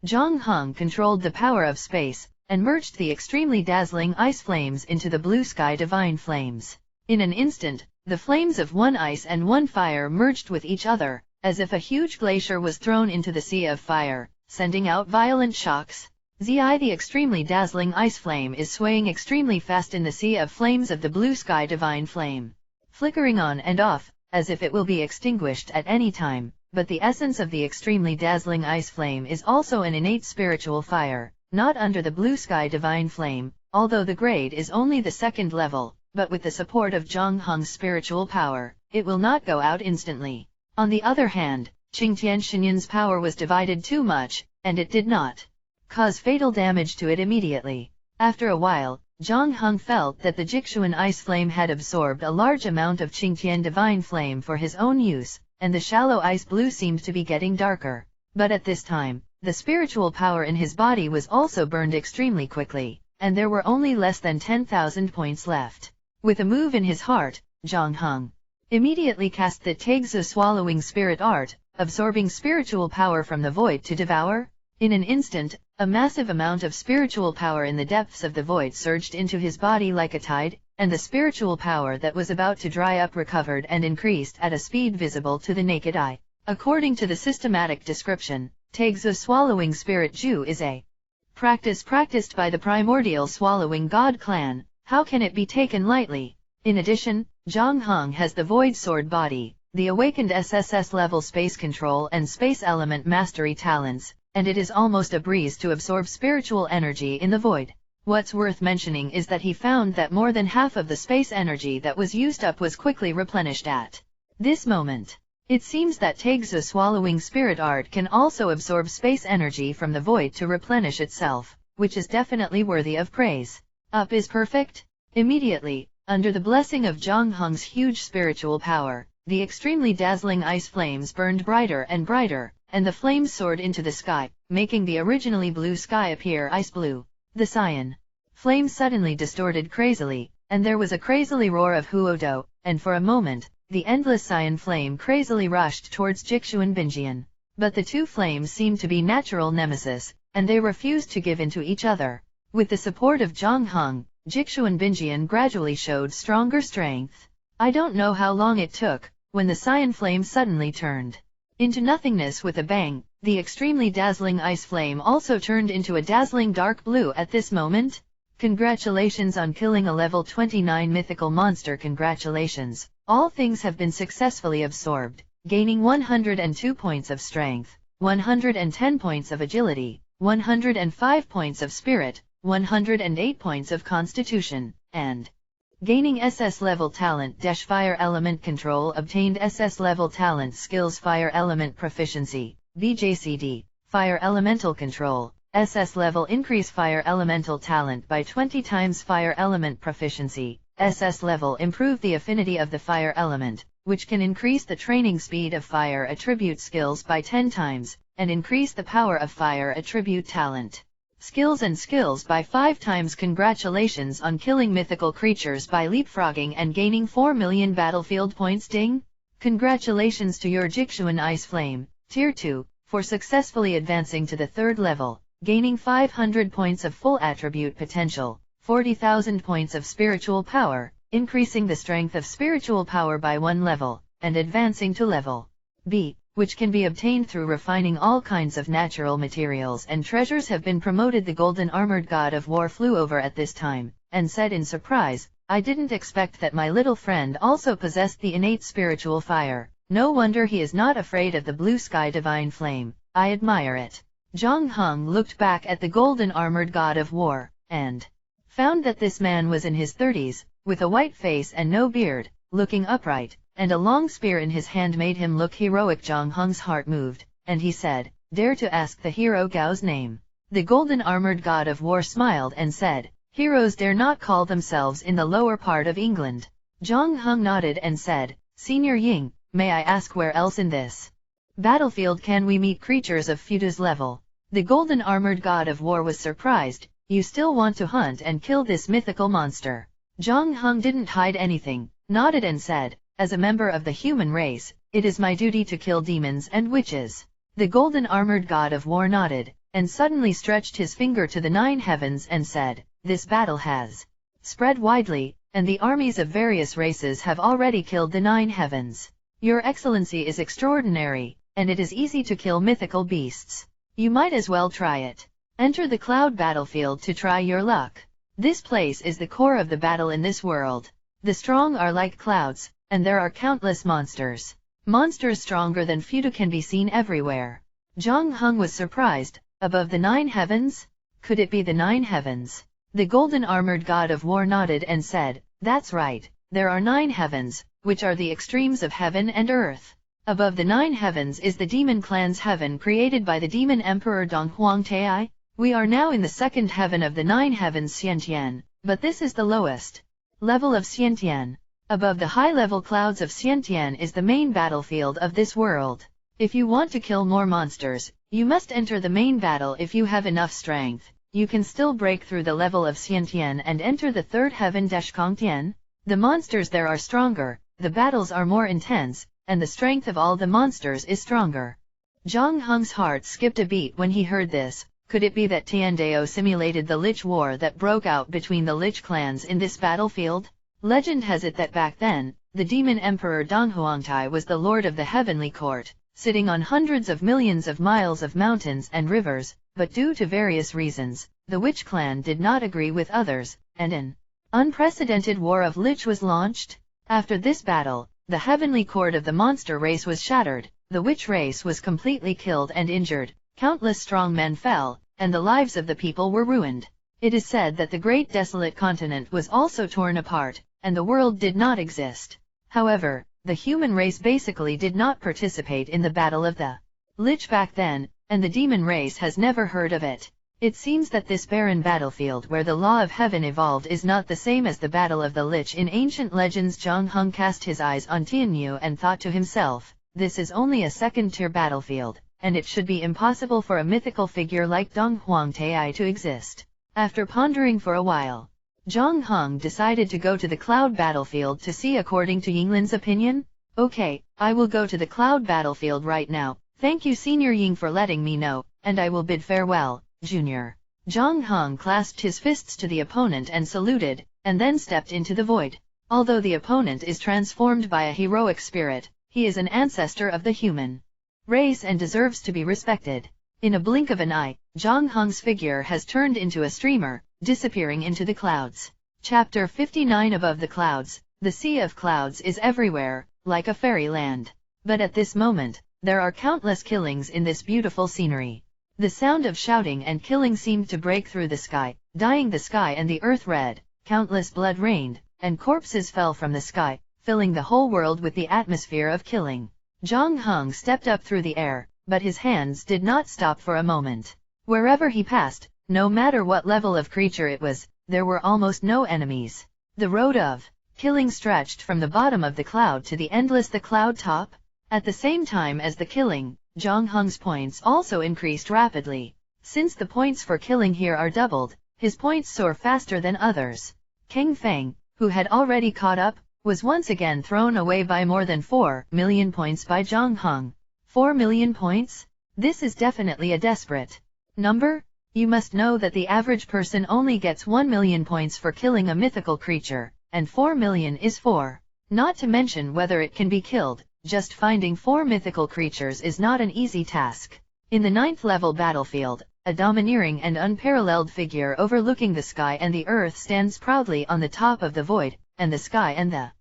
Zhang Heng controlled the power of space, and merged the extremely dazzling ice flames into the blue sky divine flames. In an instant, the flames of one ice and one fire merged with each other, as if a huge glacier was thrown into the sea of fire, sending out violent shocks. The extremely dazzling ice flame is swaying extremely fast in the sea of flames of the blue sky divine flame, flickering on and off, as if it will be extinguished at any time. But the essence of the extremely dazzling ice flame is also an innate spiritual fire, not under the blue sky divine flame, although the grade is only the second level, but with the support of Zhang Heng's spiritual power, it will not go out instantly. On the other hand, Qingtian Shenyan's power was divided too much, and it did not cause fatal damage to it immediately. After a while, Zhang Heng felt that the Jixuan ice flame had absorbed a large amount of Qingtian divine flame for his own use, and the shallow ice blue seemed to be getting darker. But at this time, the spiritual power in his body was also burned extremely quickly, and there were only less than 10,000 points left. With a move in his heart, Zhang Heng immediately cast the Taigzu swallowing spirit art, absorbing spiritual power from the void to devour. In an instant, a massive amount of spiritual power in the depths of the void surged into his body like a tide, and the spiritual power that was about to dry up recovered and increased at a speed visible to the naked eye. According to the systematic description, Taigzu swallowing spirit Ju is a practice practiced by the primordial swallowing god clan. How can it be taken lightly? In addition, Zhang Heng has the void sword body, the awakened SSS level space control and space element mastery talents, and it is almost a breeze to absorb spiritual energy in the void. What's worth mentioning is that he found that more than half of the space energy that was used up was quickly replenished at this moment. It seems that Taigzu swallowing spirit art can also absorb space energy from the void to replenish itself, which is definitely worthy of praise. Up is perfect. Immediately, under the blessing of Zhang Heng's huge spiritual power, the extremely dazzling ice flames burned brighter and brighter, and the flames soared into the sky, making the originally blue sky appear ice blue. The cyan flames suddenly distorted crazily, and there was a crazily roar of Huodo, and for a moment, the endless cyan flame crazily rushed towards Jixuan Binjian. But the two flames seemed to be natural nemesis, and they refused to give in to each other. With the support of Zhang Heng, Jixuan Binjian gradually showed stronger strength. I don't know how long it took, when the cyan flame suddenly turned into nothingness with a bang. The extremely dazzling ice flame also turned into a dazzling dark blue at this moment. Congratulations on killing a level 29 mythical monster. Congratulations. All things have been successfully absorbed, gaining 102 points of strength, 110 points of agility, 105 points of spirit, 108 points of constitution, and gaining SS level talent. Fire element control obtained. SS level talent skills. Fire element proficiency, BJCD. Fire elemental control, SS level increase. Fire elemental talent by 20 times. Fire element proficiency, SS level improve the affinity of the fire element, which can increase the training speed of fire attribute skills by 10 times, and increase the power of fire attribute talent skills and skills by 5 times. Congratulations on killing mythical creatures by leapfrogging and gaining 4 million battlefield points. Ding! Congratulations to your Jixuan Ice Flame, Tier 2, for successfully advancing to the 3rd level, gaining 500 points of full attribute potential, 40,000 points of spiritual power, increasing the strength of spiritual power by 1 level, and advancing to level B, which can be obtained through refining all kinds of natural materials and treasures. Have been promoted. The golden armored god of war flew over at this time, and said in surprise, I didn't expect that my little friend also possessed the innate spiritual fire. No wonder he is not afraid of the blue sky divine flame. I admire it. Zhang Heng looked back at the golden armored god of war, and found that this man was in his 30s, with a white face and no beard, looking upright, and a long spear in his hand made him look heroic. Zhang Heng's heart moved, and he said, dare to ask the hero Gao's name. The golden armored god of war smiled and said, heroes dare not call themselves in the lower part of England. Zhang Heng nodded and said, Senior Ying, may I ask where else in this battlefield can we meet creatures of Fuda's level? The golden armored god of war was surprised. You still want to hunt and kill this mythical monster? Zhang Heng didn't hide anything, nodded and said, as a member of the human race, it is my duty to kill demons and witches. The golden armored god of war nodded, and suddenly stretched his finger to the 9 heavens and said, this battle has spread widely, and the armies of various races have already killed the 9 heavens. Your Excellency is extraordinary, and it is easy to kill mythical beasts. You might as well try it. Enter the cloud battlefield to try your luck. This place is the core of the battle in this world. The strong are like clouds, and there are countless monsters. Monsters stronger than Fuda can be seen everywhere. Zhang Heng was surprised. Above the 9 heavens? Could it be the 9 heavens? The golden armored god of war nodded and said, that's right, there are 9 heavens, which are the extremes of heaven and earth. Above the 9 heavens is the demon clan's heaven created by the demon emperor Dong Huangtai. We are now in the 2nd heaven of the 9 heavens Xiantian, but this is the lowest level of Xiantian. Above the high-level clouds of Xiantian is the main battlefield of this world. If you want to kill more monsters, you must enter the main battle. If you have enough strength, you can still break through the level of Xiantian and enter the 3rd heaven Deshkongtian. The monsters there are stronger, the battles are more intense, and the strength of all the monsters is stronger. Zhang Heng's heart skipped a beat when he heard this. Could it be that Tiandao simulated the Lich War that broke out between the Lich clans in this battlefield? Legend has it that back then, the demon emperor Dong Huangtai was the lord of the heavenly court, sitting on hundreds of millions of miles of mountains and rivers, but due to various reasons, the Witch clan did not agree with others, and an unprecedented war of Lich was launched. After this battle, the heavenly court of the monster race was shattered, the Witch race was completely killed and injured, countless strong men fell, and the lives of the people were ruined. It is said that the great desolate continent was also torn apart, and the world did not exist. However, the human race basically did not participate in the battle of the Lich back then, and the demon race has never heard of it. It seems that this barren battlefield where the law of heaven evolved is not the same as the battle of the Lich in ancient legends. Zhang Heng cast his eyes on Tianyu and thought to himself, this is only a 2nd-tier battlefield, and it should be impossible for a mythical figure like Dong Huangtai to exist. After pondering for a while, Zhang Heng decided to go to the cloud battlefield to see. According to Yinglin's opinion, okay, I will go to the cloud battlefield right now. Thank you Senior Ying for letting me know, and I will bid farewell, Junior. Zhang Heng clasped his fists to the opponent and saluted, and then stepped into the void. Although the opponent is transformed by a heroic spirit, he is an ancestor of the human race and deserves to be respected. In a blink of an eye, Zhang Heng's figure has turned into a streamer, disappearing into the clouds. Chapter 59. Above the clouds, the sea of clouds is everywhere, like a fairyland. But at this moment, there are countless killings in this beautiful scenery. The sound of shouting and killing seemed to break through the sky, dyeing the sky and the earth red. Countless blood rained, and corpses fell from the sky, filling the whole world with the atmosphere of killing. Zhang Heng stepped up through the air, but his hands did not stop for a moment. Wherever he passed, no matter what level of creature it was, there were almost no enemies. The road of killing stretched from the bottom of the cloud to the endless the cloud top. At the same time as the killing, Zhang Heng's points also increased rapidly. Since the points for killing here are doubled, his points soar faster than others. King Feng, who had already caught up, was once again thrown away by more than 4 million points by Zhang Heng. 4 million points? This is definitely a desperate number. You must know that the average person only gets 1 million points for killing a mythical creature, and 4 million is 4. Not to mention whether it can be killed. Just finding 4 mythical creatures is not an easy task. In the 9th level battlefield, a domineering and unparalleled figure overlooking the sky and the earth stands proudly on the top of the void, and the sky and the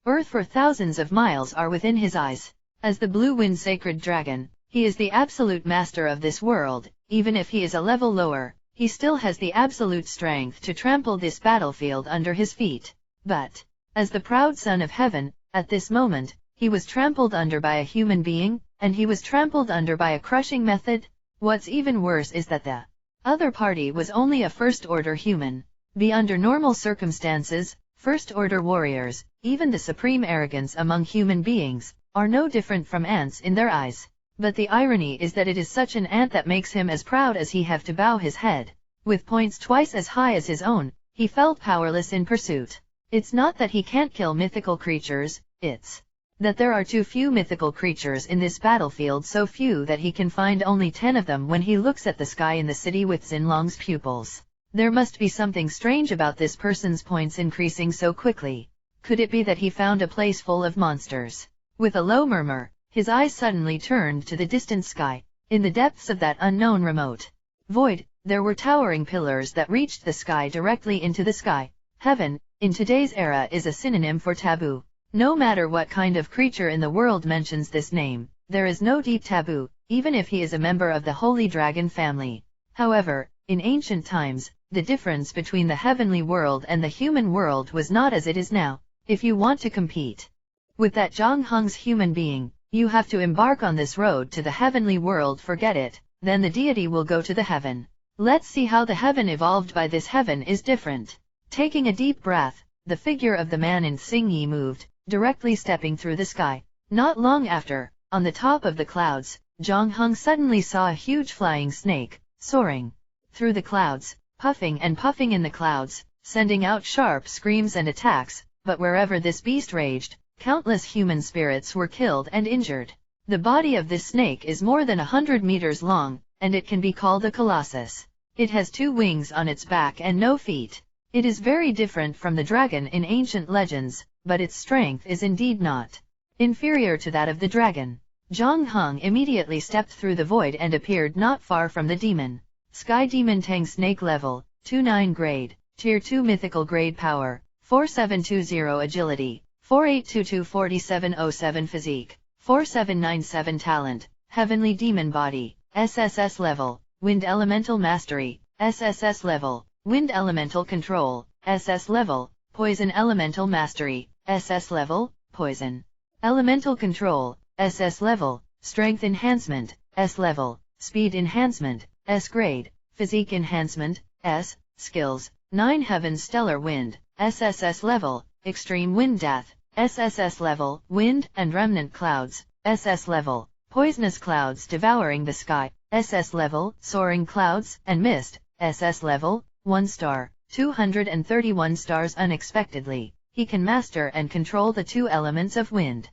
earth for thousands of miles are within his eyes. As the blue wind sacred dragon, he is the absolute master of this world. Even if he is a level lower, he still has the absolute strength to trample this battlefield under his feet. But, as the proud son of heaven, at this moment, he was trampled under by a human being, and he was trampled under by a crushing method. What's even worse is that the other party was only a first-order human. Under normal circumstances, first-order warriors, even the supreme arrogance among human beings, are no different from ants in their eyes. But the irony is that it is such an ant that makes him as proud as he have to bow his head. With points twice as high as his own, he felt powerless in pursuit. It's not that he can't kill mythical creatures, it's that there are too few mythical creatures in this battlefield, so few that he can find only 10 of them when he looks at the sky in the city with Xinlong's pupils. There must be something strange about this person's points increasing so quickly. Could it be that he found a place full of monsters? With a low murmur, his eyes suddenly turned to the distant sky. In the depths of that unknown remote void, there were towering pillars that reached the sky directly into the sky. Heaven, in today's era, is a synonym for taboo. No matter what kind of creature in the world mentions this name, there is no deep taboo, even if he is a member of the Holy Dragon family. However, in ancient times, the difference between the heavenly world and the human world was not as it is now. If you want to compete with that Zhang Heng's human being, you have to embark on this road to the heavenly world. Forget it, then the deity will go to the heaven. Let's see how the heaven evolved by this heaven is different. Taking a deep breath, the figure of the man in Xingyi moved, directly stepping through the sky. Not long after, on the top of the clouds, Zhang Heng suddenly saw a huge flying snake, soaring through the clouds, puffing and puffing in the clouds, sending out sharp screams and attacks. But wherever this beast raged, countless human spirits were killed and injured. The body of this snake is more than 100 meters long, and it can be called a colossus. It has 2 wings on its back and no feet. It is very different from the dragon in ancient legends, but its strength is indeed not inferior to that of the dragon. Zhang Heng immediately stepped through the void and appeared not far from the demon. Sky Demon Tang Snake Level, 29 grade, Tier 2 Mythical Grade Power, 4720 Agility, 4822 4707 Physique, 4797 Talent, Heavenly Demon Body, SSS Level, Wind Elemental Mastery, SSS Level, Wind Elemental Control, SS Level, Poison Elemental Mastery, SS Level, Poison Elemental Control, SS Level, Strength Enhancement, S Level, Speed Enhancement, S Grade, Physique Enhancement, S, Skills, 9 Heavens Stellar Wind, SSS Level, Extreme Wind Death, SSS Level, Wind and Remnant Clouds, SS Level, Poisonous Clouds Devouring the Sky, SS Level, Soaring Clouds and Mist, SS Level, 1 star, 231 stars. Unexpectedly, he can master and control the 2 elements of wind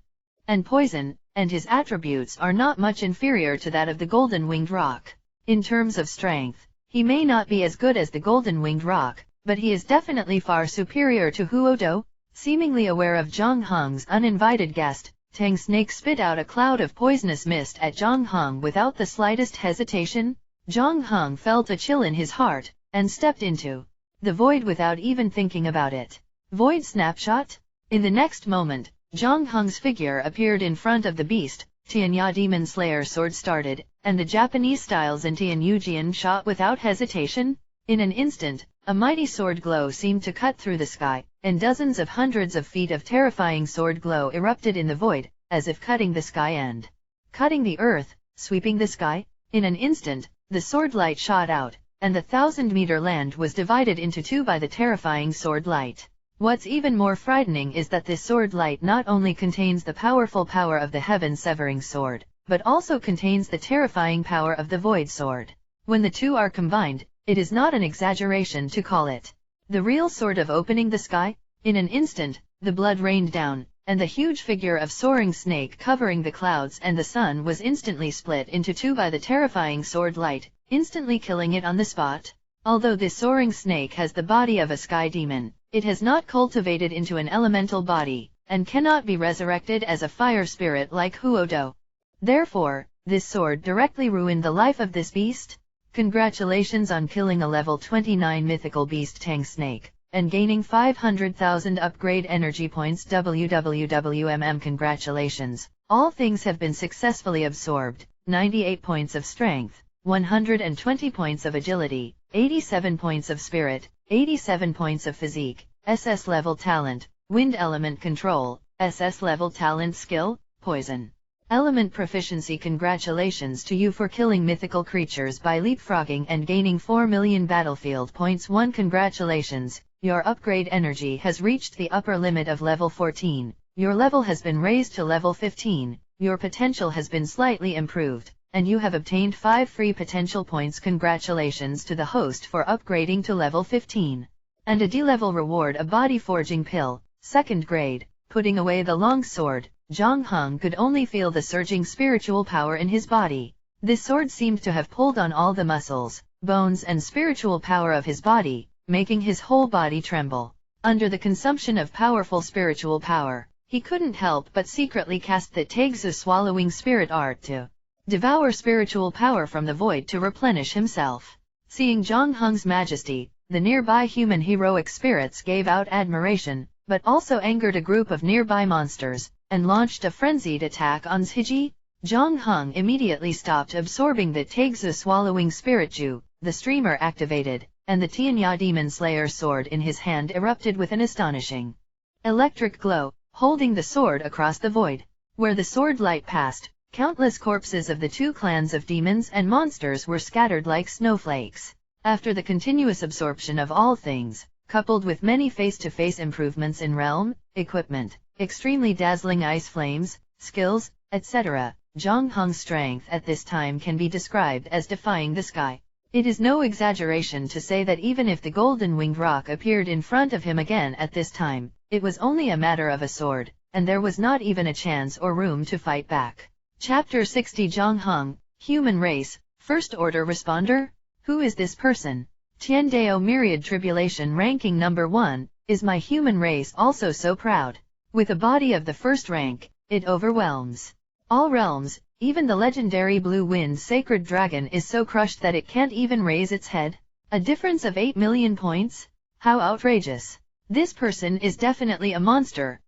and poison, and his attributes are not much inferior to that of the Golden Winged Rock. In terms of strength, he may not be as good as the Golden Winged Rock, but he is definitely far superior to Huodo. Seemingly aware of Zhang Heng's uninvited guest, Tang Snake spit out a cloud of poisonous mist at Zhang Heng without the slightest hesitation. Zhang Heng felt a chill in his heart, and stepped into the void without even thinking about it. Void snapshot? In the next moment, Zhang Heng's figure appeared in front of the beast, Tianya Demon Slayer sword started, and the Japanese-style Zintian Yujian shot without hesitation. In an instant, a mighty sword glow seemed to cut through the sky, and dozens of hundreds of feet of terrifying sword glow erupted in the void, as if cutting the sky and cutting the earth, sweeping the sky. In an instant, the sword light shot out, and the 1,000-meter land was divided into two by the terrifying sword light. What's even more frightening is that this sword light not only contains the powerful power of the heaven-severing sword, but also contains the terrifying power of the void sword. When the two are combined, it is not an exaggeration to call it the real sword of opening the sky. In an instant, the blood rained down, and the huge figure of soaring snake covering the clouds and the sun was instantly split into two by the terrifying sword light, instantly killing it on the spot. Although this soaring snake has the body of a sky demon, it has not cultivated into an elemental body, and cannot be resurrected as a fire spirit like Huodo. Therefore, this sword directly ruined the life of this beast. Congratulations on killing a level 29 mythical beast Tang Snake, and gaining 500,000 upgrade energy points. Congratulations, all things have been successfully absorbed. 98 points of strength, 120 points of agility, 87 points of spirit, 87 points of physique, SS level talent, wind element control, SS level talent skill, poison element proficiency. Congratulations to you for killing mythical creatures by leapfrogging and gaining 4 million battlefield points. 1. Congratulations, your upgrade energy has reached the upper limit of level 14, your level has been raised to level 15, your potential has been slightly improved, and you have obtained 5 free potential points. Congratulations to the host for upgrading to level 15. And a D-level reward, a body forging pill, 2nd grade. Putting away the long sword, Zhang Heng could only feel the surging spiritual power in his body. This sword seemed to have pulled on all the muscles, bones and spiritual power of his body, making his whole body tremble. Under the consumption of powerful spiritual power, he couldn't help but secretly cast the Taigzu swallowing spirit art to devour spiritual power from the void to replenish himself. Seeing Zhang Heng's majesty, the nearby human heroic spirits gave out admiration, but also angered a group of nearby monsters, and launched a frenzied attack on Zhiji. Zhang Heng immediately stopped absorbing the Taigzu swallowing spirit Ju, the streamer activated, and the Tianya Demon Slayer sword in his hand erupted with an astonishing electric glow, holding the sword across the void. Where the sword light passed, countless corpses of the two clans of demons and monsters were scattered like snowflakes. After the continuous absorption of all things, coupled with many face-to-face improvements in realm, equipment, extremely dazzling ice flames, skills, etc., Zhang Heng's strength at this time can be described as defying the sky. It is no exaggeration to say that even if the golden winged rock appeared in front of him again at this time, it was only a matter of a sword, and there was not even a chance or room to fight back. Chapter 60 Zhang Heng, Human Race, First Order Responder? Who is this person? Tiandao Myriad Tribulation ranking number 1, is my human race also so proud? With a body of the first rank, it overwhelms all realms. Even the legendary Blue Wind Sacred Dragon is so crushed that it can't even raise its head. A difference of 8 million points? How outrageous. This person is definitely a monster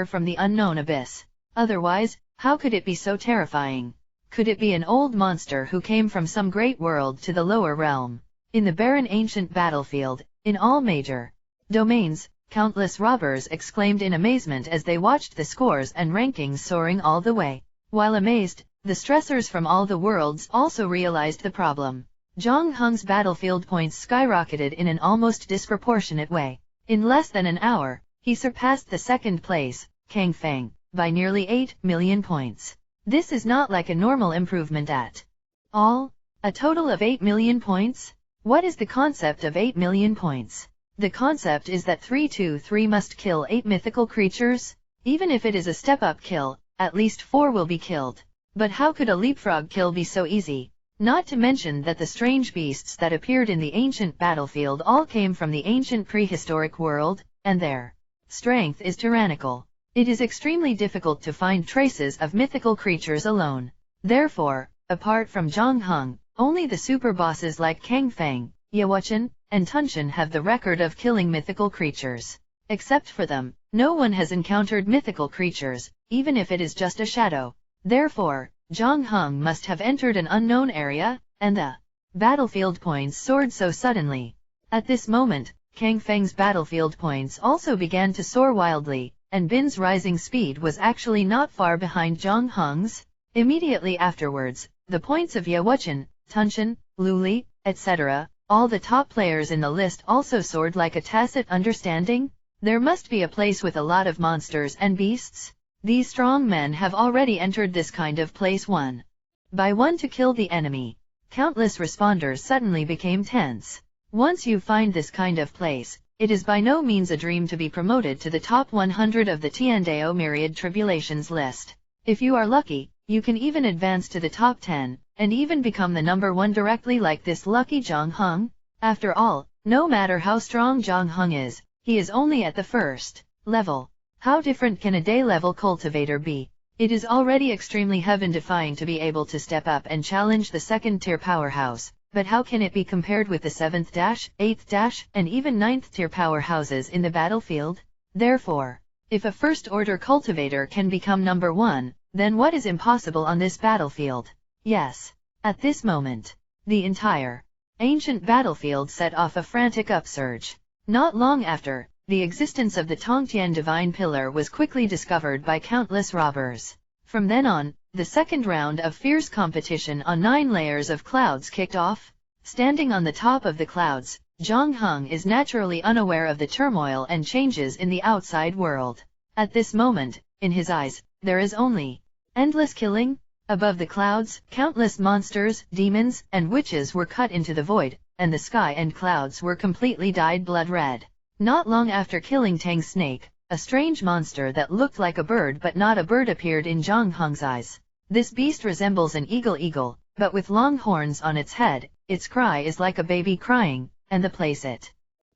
from the unknown abyss. Otherwise, how could it be so terrifying? Could it be an old monster who came from some great world to the lower realm? In the barren ancient battlefield, in all major domains, countless robbers exclaimed in amazement as they watched the scores and rankings soaring all the way. While amazed, the stressors from all the worlds also realized the problem. Zhang Heng's battlefield points skyrocketed in an almost disproportionate way. In less than an hour, he surpassed the second place, Kang Feng, by nearly 8 million points. This is not like a normal improvement at all. A total of 8 million points? What is the concept of 8 million points? The concept is that 323 must kill 8 mythical creatures. Even if it is a step-up kill, at least 4 will be killed. But how could a leapfrog kill be so easy? Not to mention that the strange beasts that appeared in the ancient battlefield all came from the ancient prehistoric world, and their strength is tyrannical. It is extremely difficult to find traces of mythical creatures alone. Therefore, apart from Zhang Heng, only the super bosses like Kang Feng, Yewuchen, and Tunshin have the record of killing mythical creatures. Except for them, no one has encountered mythical creatures, even if it is just a shadow. Therefore, Zhang Heng must have entered an unknown area, and the battlefield points soared so suddenly. At this moment, Kang Feng's battlefield points also began to soar wildly, and Bin's rising speed was actually not far behind Zhang Heng's. Immediately afterwards, the points of Ye Wuchen, Tunshin, Luli, etc., all the top players in the list also soared like a tacit understanding. There must be a place with a lot of monsters and beasts. These strong men have already entered this kind of place one by one to kill the enemy. Countless responders suddenly became tense. Once you find this kind of place, it is by no means a dream to be promoted to the top 100 of the Tiandao Myriad Tribulations list. If you are lucky, you can even advance to the top 10, and even become the number 1 directly like this lucky Zhang Heng. After all, no matter how strong Zhang Heng is, he is only at the first level. How different can a day-level cultivator be? It is already extremely heaven-defying to be able to step up and challenge the second-tier powerhouse, but how can it be compared with the 7th, 8th, and even 9th-tier powerhouses in the battlefield? Therefore, if a first-order cultivator can become number 1, then what is impossible on this battlefield? Yes. At this moment, the entire ancient battlefield set off a frantic upsurge. Not long after, the existence of the Tongtian Divine Pillar was quickly discovered by countless robbers. From then on, the second round of fierce competition on 9 layers of clouds kicked off. Standing on the top of the clouds, Zhang Heng is naturally unaware of the turmoil and changes in the outside world. At this moment, in his eyes, there is only endless killing. Above the clouds, countless monsters, demons, and witches were cut into the void, and the sky and clouds were completely dyed blood red. Not long after killing Tang's snake, a strange monster that looked like a bird but not a bird appeared in Zhang Heng's eyes. This beast resembles an eagle, but with long horns on its head. Its cry is like a baby crying, and the place it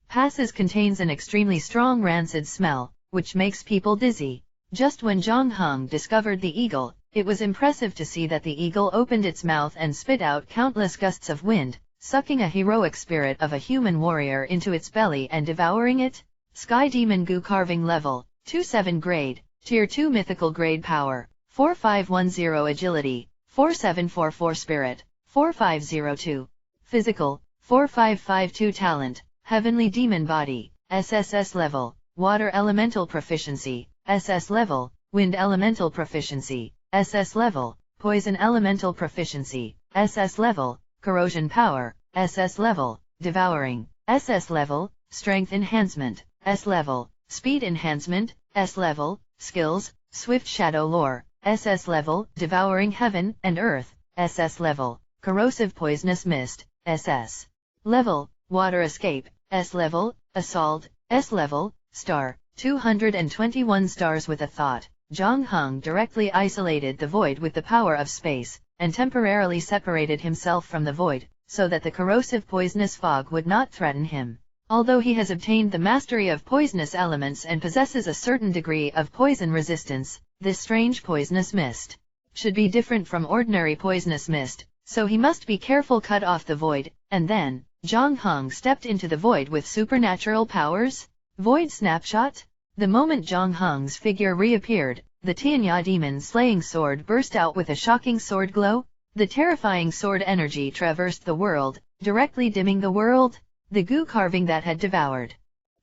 passes contains an extremely strong rancid smell, which makes people dizzy. Just when Zhang Heng discovered the eagle, it was impressive to see that the eagle opened its mouth and spit out countless gusts of wind, sucking a heroic spirit of a human warrior into its belly and devouring it. Sky Demon Goo Carving Level 27 Grade, Tier 2 Mythical Grade Power, 4510 Agility, 4744 Spirit, 4502 Physical, 4552 Talent, Heavenly Demon Body, SSS Level, Water Elemental Proficiency, SS Level, Wind Elemental Proficiency, SS Level, Poison Elemental Proficiency, SS Level, Corrosion Power, SS Level, Devouring, SS Level, Strength Enhancement, S Level, Speed Enhancement, S Level, Skills, Swift Shadow Lore, SS Level, Devouring Heaven and Earth, SS Level, Corrosive Poisonous Mist, SS Level, Water Escape, S Level, Assault, S Level, Star, 221 stars. With a thought, Zhang Heng directly isolated the void with the power of space, and temporarily separated himself from the void, so that the corrosive poisonous fog would not threaten him. Although he has obtained the mastery of poisonous elements and possesses a certain degree of poison resistance, this strange poisonous mist should be different from ordinary poisonous mist, so he must be careful cut off the void. And then, Zhang Heng stepped into the void with supernatural powers. Void Snapshot. The moment Zhang Heng's figure reappeared, the Tianya demon slaying sword burst out with a shocking sword glow. The terrifying sword energy traversed the world, directly dimming the world. The goo carving that had devoured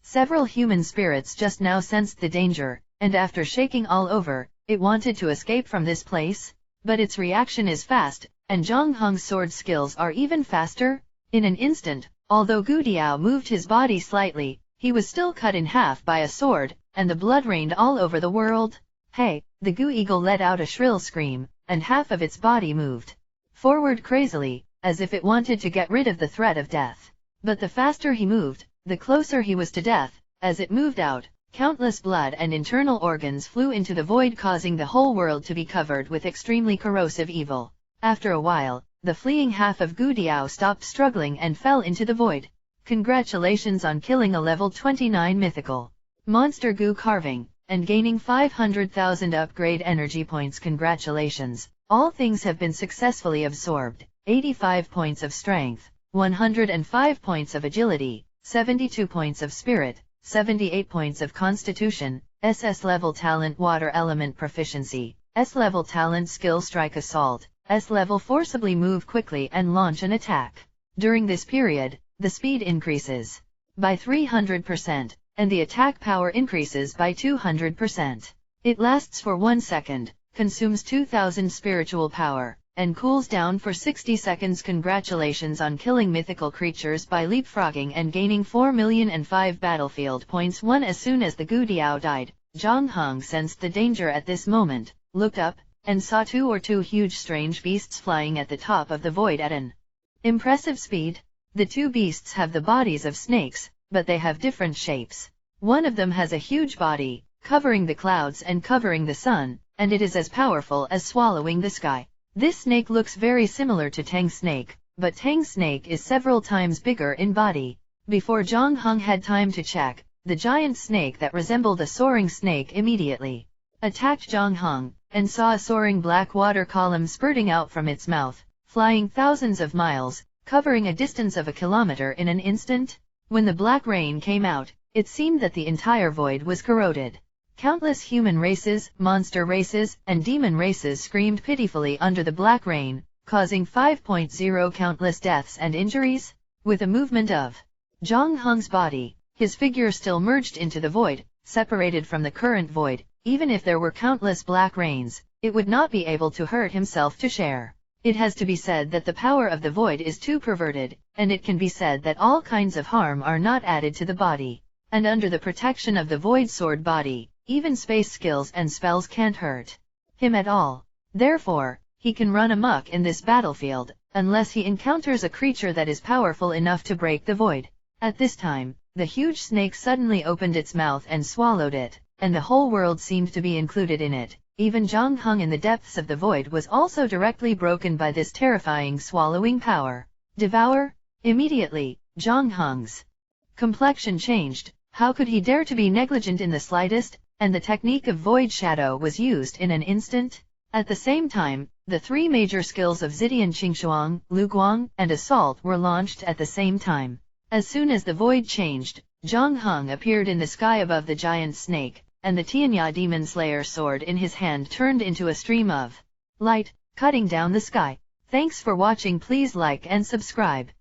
several human spirits just now sensed the danger, and after shaking all over, it wanted to escape from this place. But its reaction is fast, and Zhang Heng's sword skills are even faster. In an instant, although Gu Diao moved his body slightly, he was still cut in half by a sword, and the blood rained all over the world. Hey! The Goo Eagle let out a shrill scream, and half of its body moved forward crazily, as if it wanted to get rid of the threat of death. But the faster he moved, the closer he was to death. As it moved out, countless blood and internal organs flew into the void, causing the whole world to be covered with extremely corrosive evil. After a while, the fleeing half of Gu Diao stopped struggling and fell into the void. Congratulations on killing a level 29 mythical monster Goo carving, and gaining 500,000 upgrade energy points. Congratulations, all things have been successfully absorbed. 85 points of strength, 105 points of agility, 72 points of spirit, 78 points of constitution, SS level talent water element proficiency, S level talent skill strike assault, S level forcibly move quickly and launch an attack. During this period, the speed increases by 300%, and the attack power increases by 200%. It lasts for 1 second, consumes 2000 spiritual power, and cools down for 60 seconds. Congratulations on killing mythical creatures by leapfrogging and gaining 4,005 battlefield points. 1 As soon as the Gudiao died, Zhang Heng sensed the danger at this moment, looked up, and saw two huge strange beasts flying at the top of the void at an impressive speed. The two beasts have the bodies of snakes, but they have different shapes. One of them has a huge body, covering the clouds and covering the sun, and it is as powerful as swallowing the sky. This snake looks very similar to Tang snake, but Tang snake is several times bigger in body. Before Zhang Heng had time to check, the giant snake that resembled a soaring snake immediately attacked Zhang Heng, and saw a soaring black water column spurting out from its mouth, flying thousands of miles, covering a distance of a kilometer in an instant. When the black rain came out, it seemed that the entire void was corroded. Countless human races, monster races, and demon races screamed pitifully under the black rain, causing 5.0 countless deaths and injuries. With a movement of Zhang Heng's body, his figure still merged into the void, separated from the current void. Even if there were countless black rains, it would not be able to hurt himself to share. It has to be said that the power of the void is too perverted, and it can be said that all kinds of harm are not added to the body. And under the protection of the void sword body, even space skills and spells can't hurt him at all. Therefore, he can run amok in this battlefield, unless he encounters a creature that is powerful enough to break the void. At this time, the huge snake suddenly opened its mouth and swallowed it, and the whole world seemed to be included in it. Even Zhang Heng in the depths of the void was also directly broken by this terrifying swallowing power. Devour? Immediately, Zhang Heng's complexion changed. How could he dare to be negligent in the slightest? And the technique of void shadow was used in an instant. At the same time, the three major skills of Zidian Qingxuang, Luguang, and Assault were launched at the same time. As soon as the void changed, Zhang Heng appeared in the sky above the giant snake, and the Tianya Demon Slayer sword in his hand turned into a stream of light, cutting down the sky. Thanks for watching. Please like and subscribe.